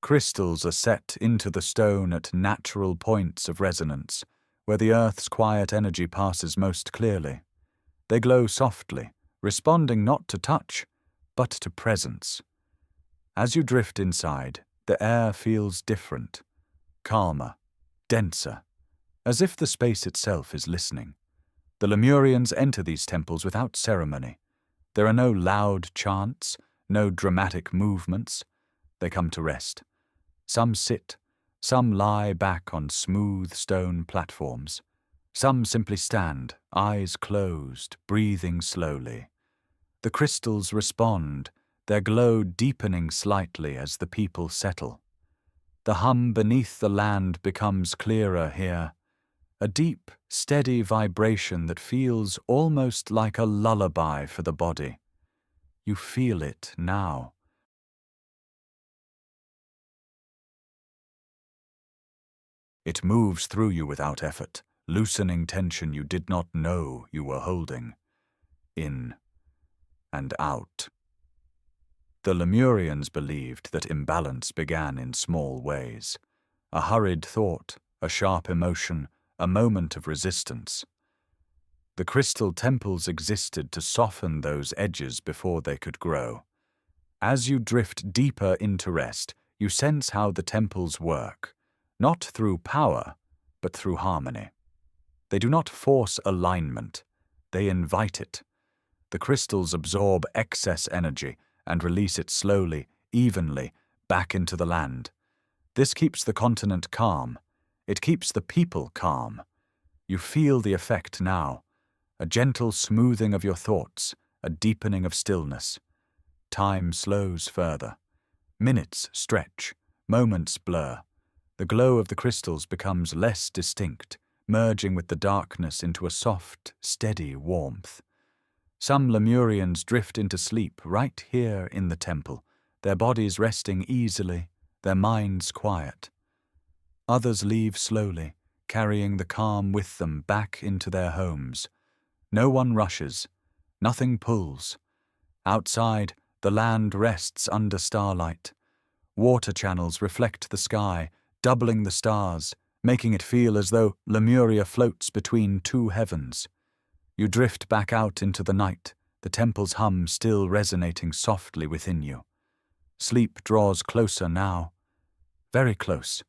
Crystals are set into the stone at natural points of resonance, where the earth's quiet energy passes most clearly. They glow softly, responding not to touch, but to presence. As you drift inside, the air feels different, calmer, denser, as if the space itself is listening. The Lemurians enter these temples without ceremony. There are no loud chants, no dramatic movements. They come to rest. Some sit, some lie back on smooth stone platforms. Some simply stand, eyes closed, breathing slowly. The crystals respond, their glow deepening slightly as the people settle. The hum beneath the land becomes clearer here, a deep, steady vibration that feels almost like a lullaby for the body. You feel it now. It moves through you without effort, loosening tension you did not know you were holding. In and out. The Lemurians believed that imbalance began in small ways. A hurried thought, a sharp emotion, a moment of resistance. The crystal temples existed to soften those edges before they could grow. As you drift deeper into rest, you sense how the temples work, not through power, but through harmony. They do not force alignment, they invite it. The crystals absorb excess energy and release it slowly, evenly, back into the land. This keeps the continent calm. It keeps the people calm. You feel the effect now, a gentle smoothing of your thoughts, a deepening of stillness. Time slows further. Minutes stretch, moments blur. The glow of the crystals becomes less distinct, merging with the darkness into a soft, steady warmth. Some Lemurians drift into sleep right here in the temple, their bodies resting easily, their minds quiet. Others leave slowly, carrying the calm with them back into their homes. No one rushes, nothing pulls. Outside, the land rests under starlight. Water channels reflect the sky, doubling the stars, making it feel as though Lemuria floats between two heavens. You drift back out into the night, the temple's hum still resonating softly within you. Sleep draws closer now, very close.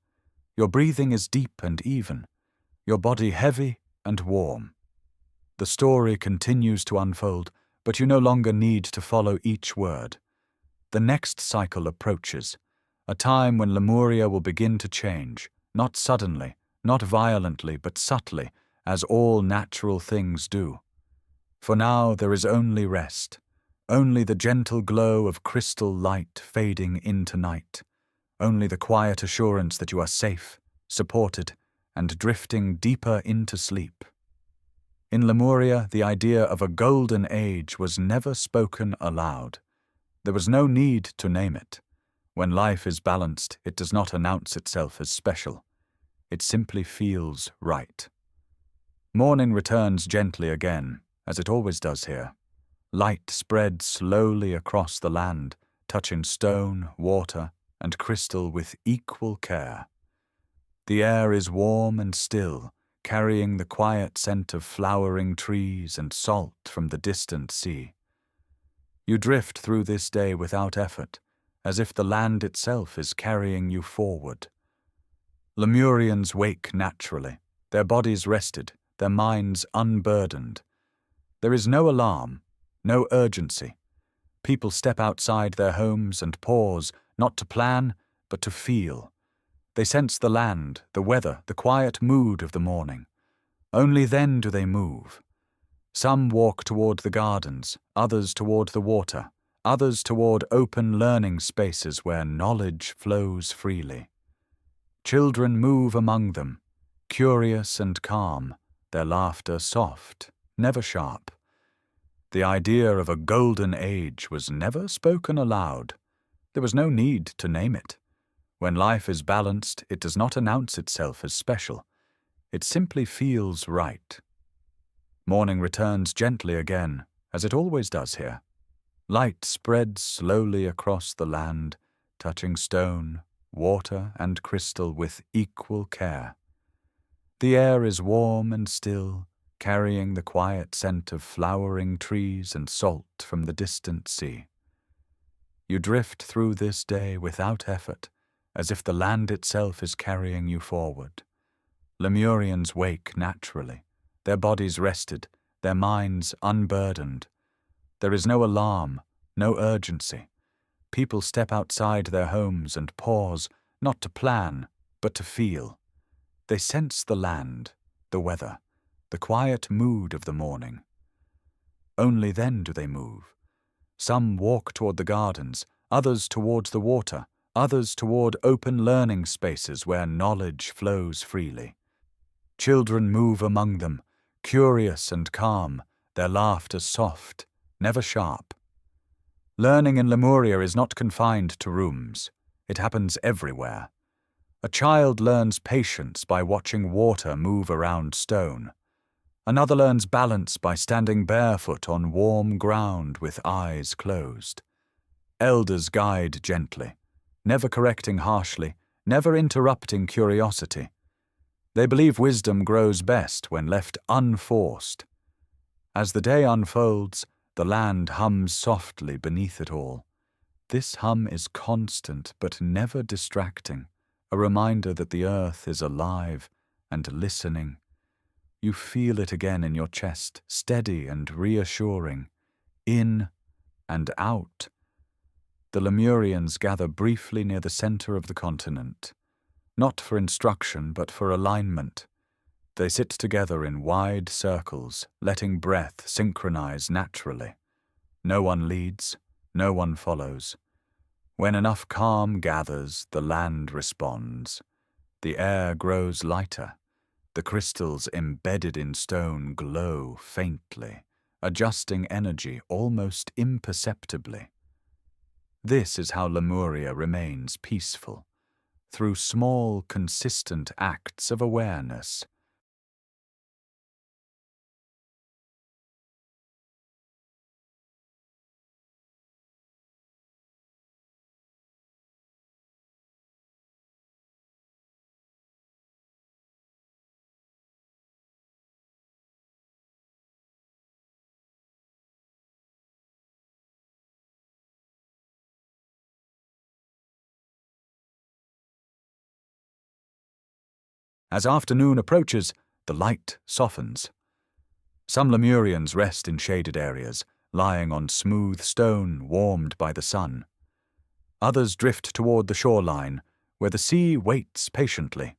Your breathing is deep and even, your body heavy and warm. The story continues to unfold, but you no longer need to follow each word. The next cycle approaches, a time when Lemuria will begin to change, not suddenly, not violently, but subtly, as all natural things do. For now there is only rest, only the gentle glow of crystal light fading into night, only the quiet assurance that you are safe, supported, and drifting deeper into sleep. In Lemuria, the idea of a golden age was never spoken aloud. There was no need to name it. When life is balanced, it does not announce itself as special. It simply feels right. Morning returns gently again, as it always does here. Light spreads slowly across the land, touching stone, water, and crystal with equal care. The air is warm and still, carrying the quiet scent of flowering trees and salt from the distant sea. You drift through this day without effort, as if the land itself is carrying you forward. Lemurians wake naturally, their bodies rested, their minds unburdened. There is no alarm, no urgency. People step outside their homes and pause, not to plan, but to feel. They sense the land, the weather, the quiet mood of the morning. Only then do they move. Some walk toward the gardens, others toward the water, others toward open learning spaces where knowledge flows freely. Children move among them, curious and calm, their laughter soft, never sharp. The idea of a golden age was never spoken aloud. There was no need to name it. When life is balanced, it does not announce itself as special. It simply feels right. Morning returns gently again, as it always does here. Light spreads slowly across the land, touching stone, water, and crystal with equal care. The air is warm and still, carrying the quiet scent of flowering trees and salt from the distant sea. You drift through this day without effort, as if the land itself is carrying you forward. Lemurians wake naturally, their bodies rested, their minds unburdened. There is no alarm, no urgency. People step outside their homes and pause, not to plan, but to feel. They sense the land, the weather, the quiet mood of the morning. Only then do they move. Some walk toward the gardens, others towards the water, others toward open learning spaces where knowledge flows freely. Children move among them, curious and calm, their laughter soft, never sharp. Learning in Lemuria is not confined to rooms. It happens everywhere. A child learns patience by watching water move around stone. Another learns balance by standing barefoot on warm ground with eyes closed. Elders guide gently, never correcting harshly, never interrupting curiosity. They believe wisdom grows best when left unforced. As the day unfolds, the land hums softly beneath it all. This hum is constant but never distracting, a reminder that the earth is alive and listening. You feel it again in your chest, steady and reassuring. In and out. The Lemurians gather briefly near the center of the continent, not for instruction but for alignment. They sit together in wide circles, letting breath synchronize naturally. No one leads, no one follows. When enough calm gathers, the land responds. The air grows lighter. The crystals embedded in stone glow faintly, adjusting energy almost imperceptibly. This is how Lemuria remains peaceful, through small, consistent acts of awareness. As afternoon approaches, the light softens. Some Lemurians rest in shaded areas, lying on smooth stone warmed by the sun. Others drift toward the shoreline, where the sea waits patiently.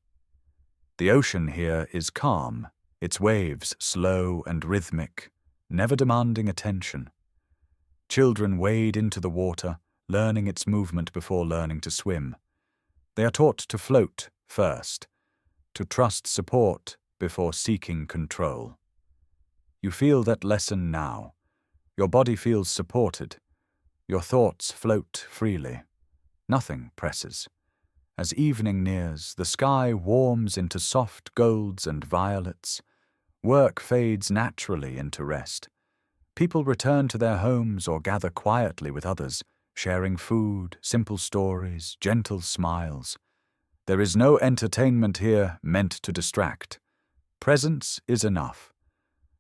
The ocean here is calm, its waves slow and rhythmic, never demanding attention. Children wade into the water, learning its movement before learning to swim. They are taught to float first, to trust support before seeking control. You feel that lesson now. Your body feels supported. Your thoughts float freely. Nothing presses. As evening nears, the sky warms into soft golds and violets. Work fades naturally into rest. People return to their homes or gather quietly with others, sharing food, simple stories, gentle smiles. There is no entertainment here meant to distract. Presence is enough.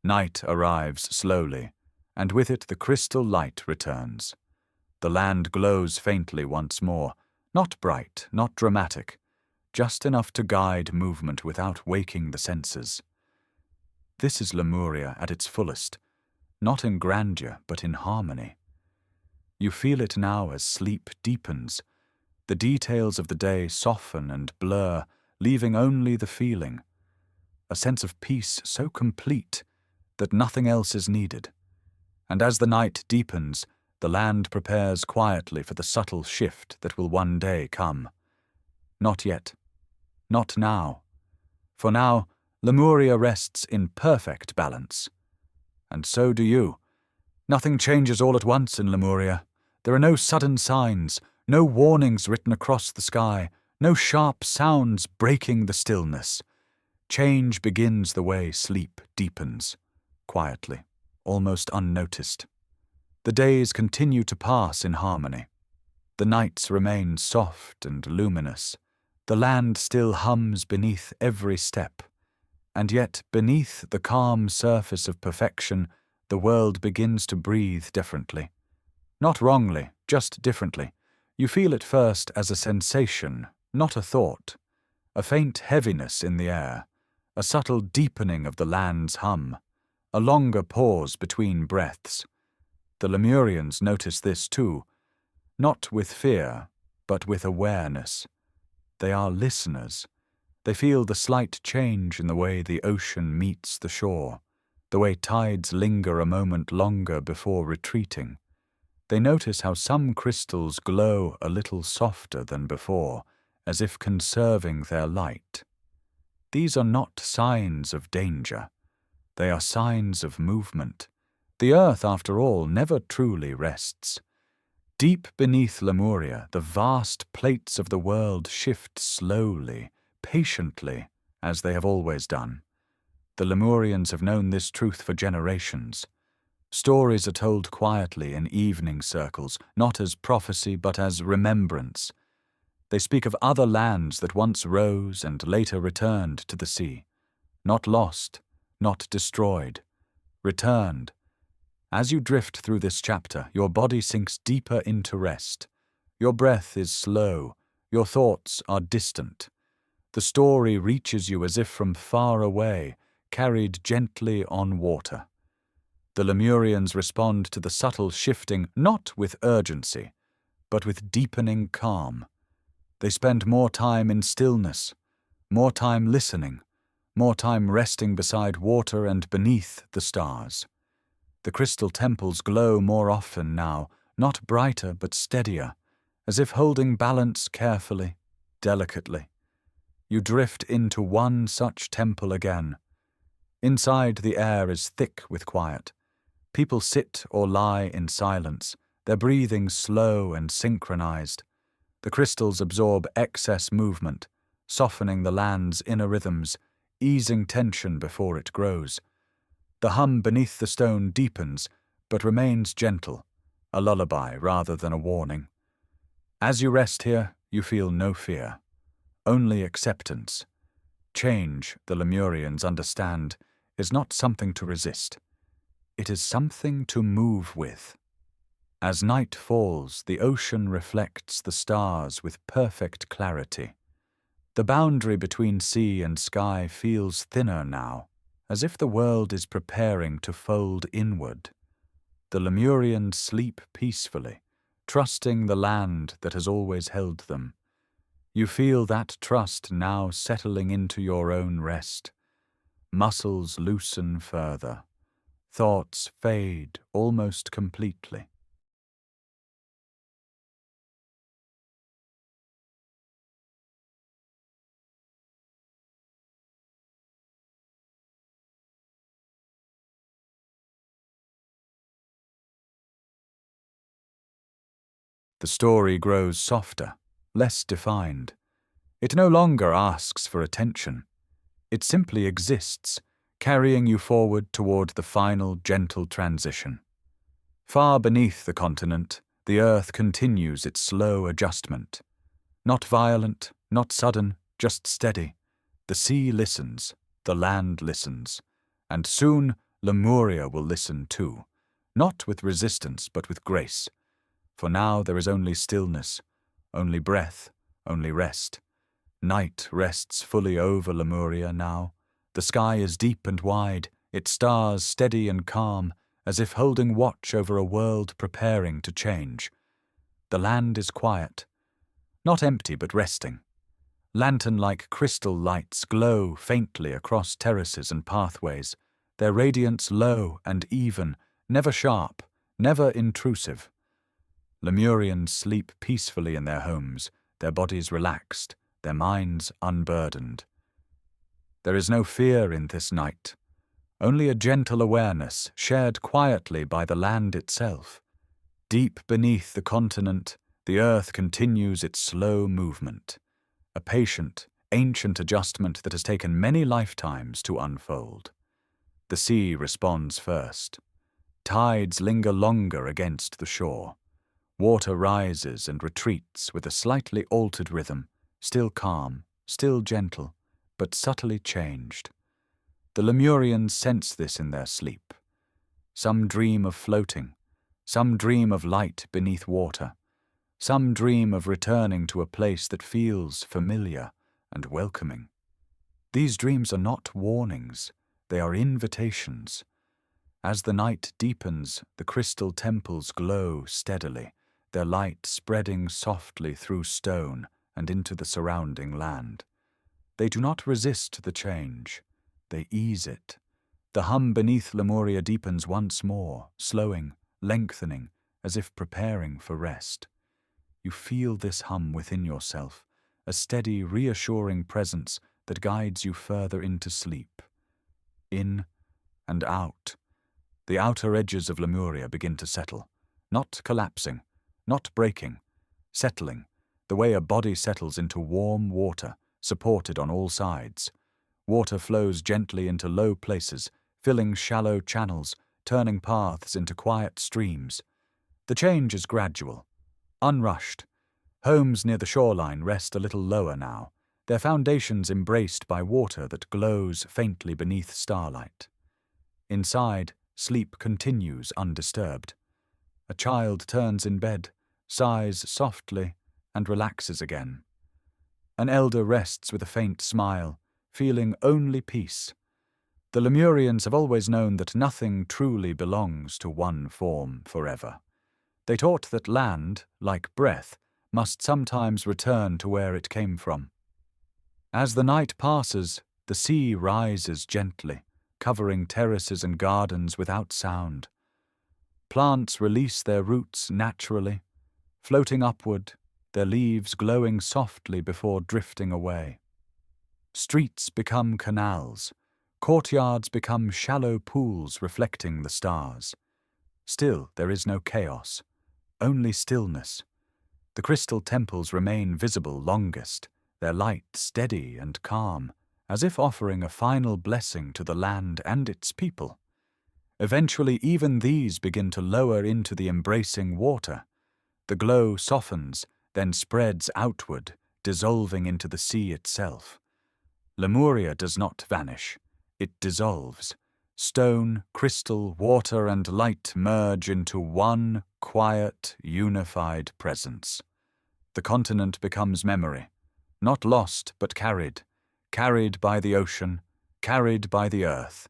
Night arrives slowly, and with it the crystal light returns. The land glows faintly once more, not bright, not dramatic, just enough to guide movement without waking the senses. This is Lemuria at its fullest, not in grandeur but in harmony. You feel it now as sleep deepens. The details of the day soften and blur, leaving only the feeling. A sense of peace so complete that nothing else is needed. And as the night deepens, the land prepares quietly for the subtle shift that will one day come. Not yet. Not now. For now, Lemuria rests in perfect balance. And so do you. Nothing changes all at once in Lemuria. There are no sudden signs, no warnings written across the sky, no sharp sounds breaking the stillness. Change begins the way sleep deepens, quietly, almost unnoticed. The days continue to pass in harmony. The nights remain soft and luminous. The land still hums beneath every step. And yet, beneath the calm surface of perfection, the world begins to breathe differently. Not wrongly, just differently. You feel it first as a sensation, not a thought. A faint heaviness in the air, a subtle deepening of the land's hum, a longer pause between breaths. The Lemurians notice this too, not with fear, but with awareness. They are listeners. They feel the slight change in the way the ocean meets the shore, the way tides linger a moment longer before retreating. They notice how some crystals glow a little softer than before, as if conserving their light. These are not signs of danger. They are signs of movement. The earth, after all, never truly rests. Deep beneath Lemuria, the vast plates of the world shift slowly, patiently, as they have always done. The Lemurians have known this truth for generations. Stories are told quietly in evening circles, not as prophecy but as remembrance. They speak of other lands that once rose and later returned to the sea. Not lost, not destroyed, returned. As you drift through this chapter, your body sinks deeper into rest. Your breath is slow, your thoughts are distant. The story reaches you as if from far away, carried gently on water. The Lemurians respond to the subtle shifting not with urgency, but with deepening calm. They spend more time in stillness, more time listening, more time resting beside water and beneath the stars. The crystal temples glow more often now, not brighter but steadier, as if holding balance carefully, delicately. You drift into one such temple again. Inside, the air is thick with quiet. People sit or lie in silence, their breathing slow and synchronized. The crystals absorb excess movement, softening the land's inner rhythms, easing tension before it grows. The hum beneath the stone deepens, but remains gentle, a lullaby rather than a warning. As you rest here, you feel no fear, only acceptance. Change, the Lemurians understand, is not something to resist. It is something to move with. As night falls, the ocean reflects the stars with perfect clarity. The boundary between sea and sky feels thinner now, as if the world is preparing to fold inward. The Lemurians sleep peacefully, trusting the land that has always held them. You feel that trust now settling into your own rest. Muscles loosen further. Thoughts fade almost completely. The story grows softer, less defined. It no longer asks for attention. It simply exists, carrying you forward toward the final gentle transition. Far beneath the continent, the earth continues its slow adjustment. Not violent, not sudden, just steady. The sea listens, the land listens, and soon Lemuria will listen too, not with resistance but with grace. For now there is only stillness, only breath, only rest. Night rests fully over Lemuria now. The sky is deep and wide, its stars steady and calm, as if holding watch over a world preparing to change. The land is quiet, not empty but resting. Lantern-like crystal lights glow faintly across terraces and pathways, their radiance low and even, never sharp, never intrusive. Lemurians sleep peacefully in their homes, their bodies relaxed, their minds unburdened. There is no fear in this night, only a gentle awareness shared quietly by the land itself. Deep beneath the continent, the earth continues its slow movement, a patient, ancient adjustment that has taken many lifetimes to unfold. The sea responds first. Tides linger longer against the shore. Water rises and retreats with a slightly altered rhythm, still calm, still gentle, but subtly changed. The Lemurians sense this in their sleep. Some dream of floating, some dream of light beneath water, some dream of returning to a place that feels familiar and welcoming. These dreams are not warnings, they are invitations. As the night deepens, the crystal temples glow steadily, their light spreading softly through stone and into the surrounding land. They do not resist the change, they ease it. The hum beneath Lemuria deepens once more, slowing, lengthening, as if preparing for rest. You feel this hum within yourself, a steady, reassuring presence that guides you further into sleep. In and out. The outer edges of Lemuria begin to settle, not collapsing, not breaking, settling, the way a body settles into warm water, supported on all sides. Water flows gently into low places, filling shallow channels, turning paths into quiet streams. The change is gradual, unrushed. Homes near the shoreline rest a little lower now, their foundations embraced by water that glows faintly beneath starlight. Inside, sleep continues undisturbed. A child turns in bed, sighs softly, and relaxes again. An elder rests with a faint smile, feeling only peace. The Lemurians have always known that nothing truly belongs to one form forever. They taught that land, like breath, must sometimes return to where it came from. As the night passes, the sea rises gently, covering terraces and gardens without sound. Plants release their roots naturally, floating upward, their leaves glowing softly before drifting away. Streets become canals, courtyards become shallow pools reflecting the stars. Still, there is no chaos, only stillness. The crystal temples remain visible longest, their light steady and calm, as if offering a final blessing to the land and its people. Eventually, even these begin to lower into the embracing water. The glow softens, then spreads outward, dissolving into the sea itself. Lemuria does not vanish. It dissolves. Stone, crystal, water, and light merge into one quiet, unified presence. The continent becomes memory, not lost but carried by the ocean, carried by the earth,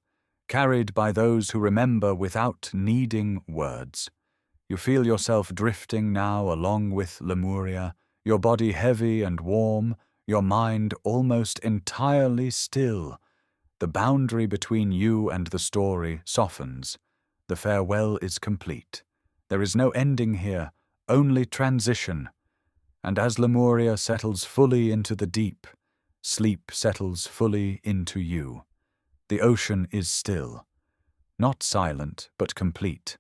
carried by those who remember without needing words. You feel yourself drifting now along with Lemuria, your body heavy and warm, your mind almost entirely still. The boundary between you and the story softens. The farewell is complete. There is no ending here, only transition. And as Lemuria settles fully into the deep, sleep settles fully into you. The ocean is still, not silent but complete.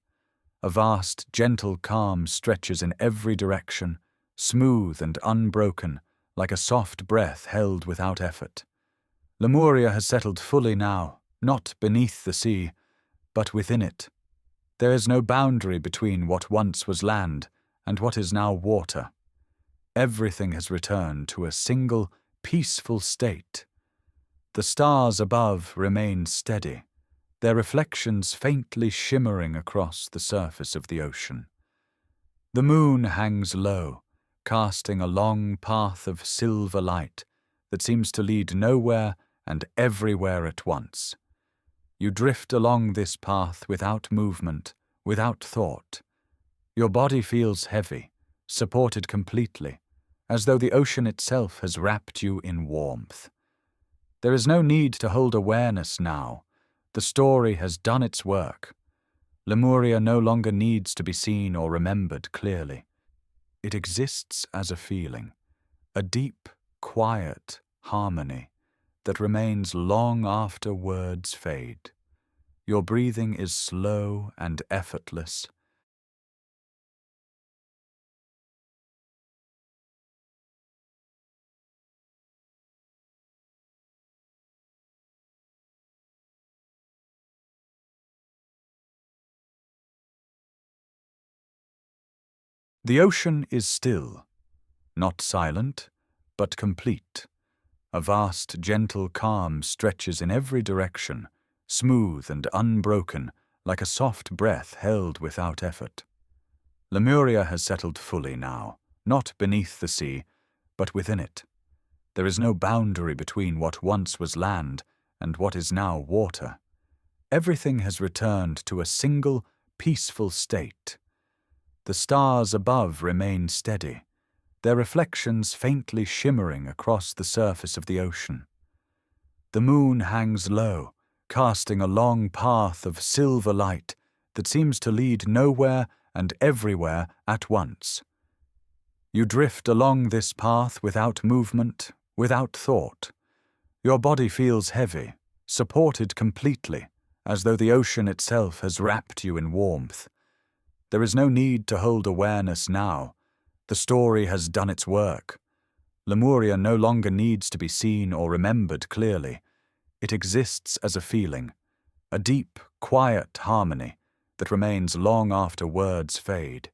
A vast, gentle calm stretches in every direction, smooth and unbroken, like a soft breath held without effort. Lemuria has settled fully now, not beneath the sea, but within it. There is no boundary between what once was land and what is now water. Everything has returned to a single, peaceful state. The stars above remain steady, their reflections faintly shimmering across the surface of the ocean. The moon hangs low, casting a long path of silver light, that seems to lead nowhere and everywhere at once. You drift along this path without movement, without thought. Your body feels heavy, supported completely, as though the ocean itself has wrapped you in warmth. There is no need to hold awareness now. The story has done its work. Lemuria no longer needs to be seen or remembered clearly. It exists as a feeling, a deep, quiet harmony that remains long after words fade. Your breathing is slow and effortless. The ocean is still, not silent, but complete. A vast, gentle calm stretches in every direction, smooth and unbroken, like a soft breath held without effort. Lemuria has settled fully now, not beneath the sea, but within it. There is no boundary between what once was land and what is now water. Everything has returned to a single, peaceful state. The stars above remain steady, their reflections faintly shimmering across the surface of the ocean. The moon hangs low, casting a long path of silver light that seems to lead nowhere and everywhere at once. You drift along this path without movement, without thought. Your body feels heavy, supported completely, as though the ocean itself has wrapped you in warmth. There is no need to hold awareness now. The story has done its work. Lemuria no longer needs to be seen or remembered clearly. It exists as a feeling, a deep, quiet harmony that remains long after words fade.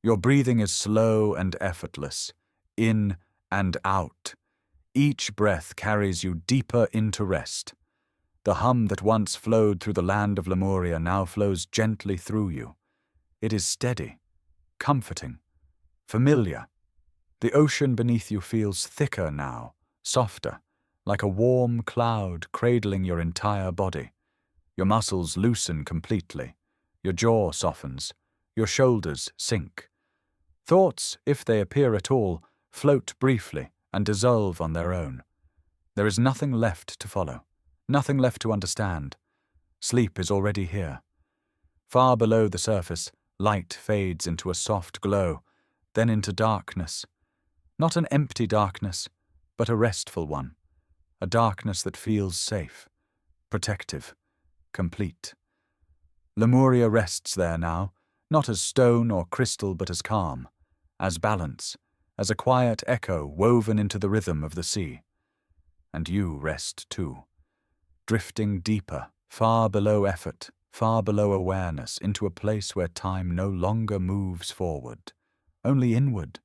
Your breathing is slow and effortless, in and out. Each breath carries you deeper into rest. The hum that once flowed through the land of Lemuria now flows gently through you. It is steady, comforting, familiar. The ocean beneath you feels thicker now, softer, like a warm cloud cradling your entire body. Your muscles loosen completely. Your jaw softens. Your shoulders sink. Thoughts, if they appear at all, float briefly and dissolve on their own. There is nothing left to follow, nothing left to understand. Sleep is already here. Far below the surface, light fades into a soft glow, then into darkness. Not an empty darkness, but a restful one. A darkness that feels safe, protective, complete. Lemuria rests there now, not as stone or crystal but as calm, as balance, as a quiet echo woven into the rhythm of the sea. And you rest too, drifting deeper, far below effort, far below awareness, into a place where time no longer moves forward, only inward.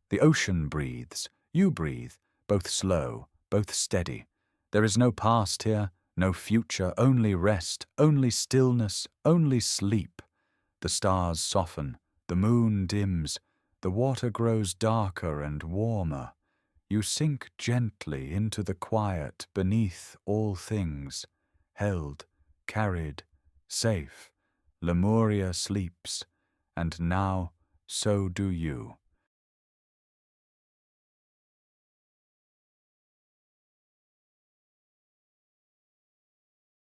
The ocean breathes, you breathe, both slow, both steady. There is no past here, no future, only rest, only stillness, only sleep. The stars soften, the moon dims, the water grows darker and warmer. You sink gently into the quiet beneath all things, held, carried, safe. Lemuria sleeps, and now so do you.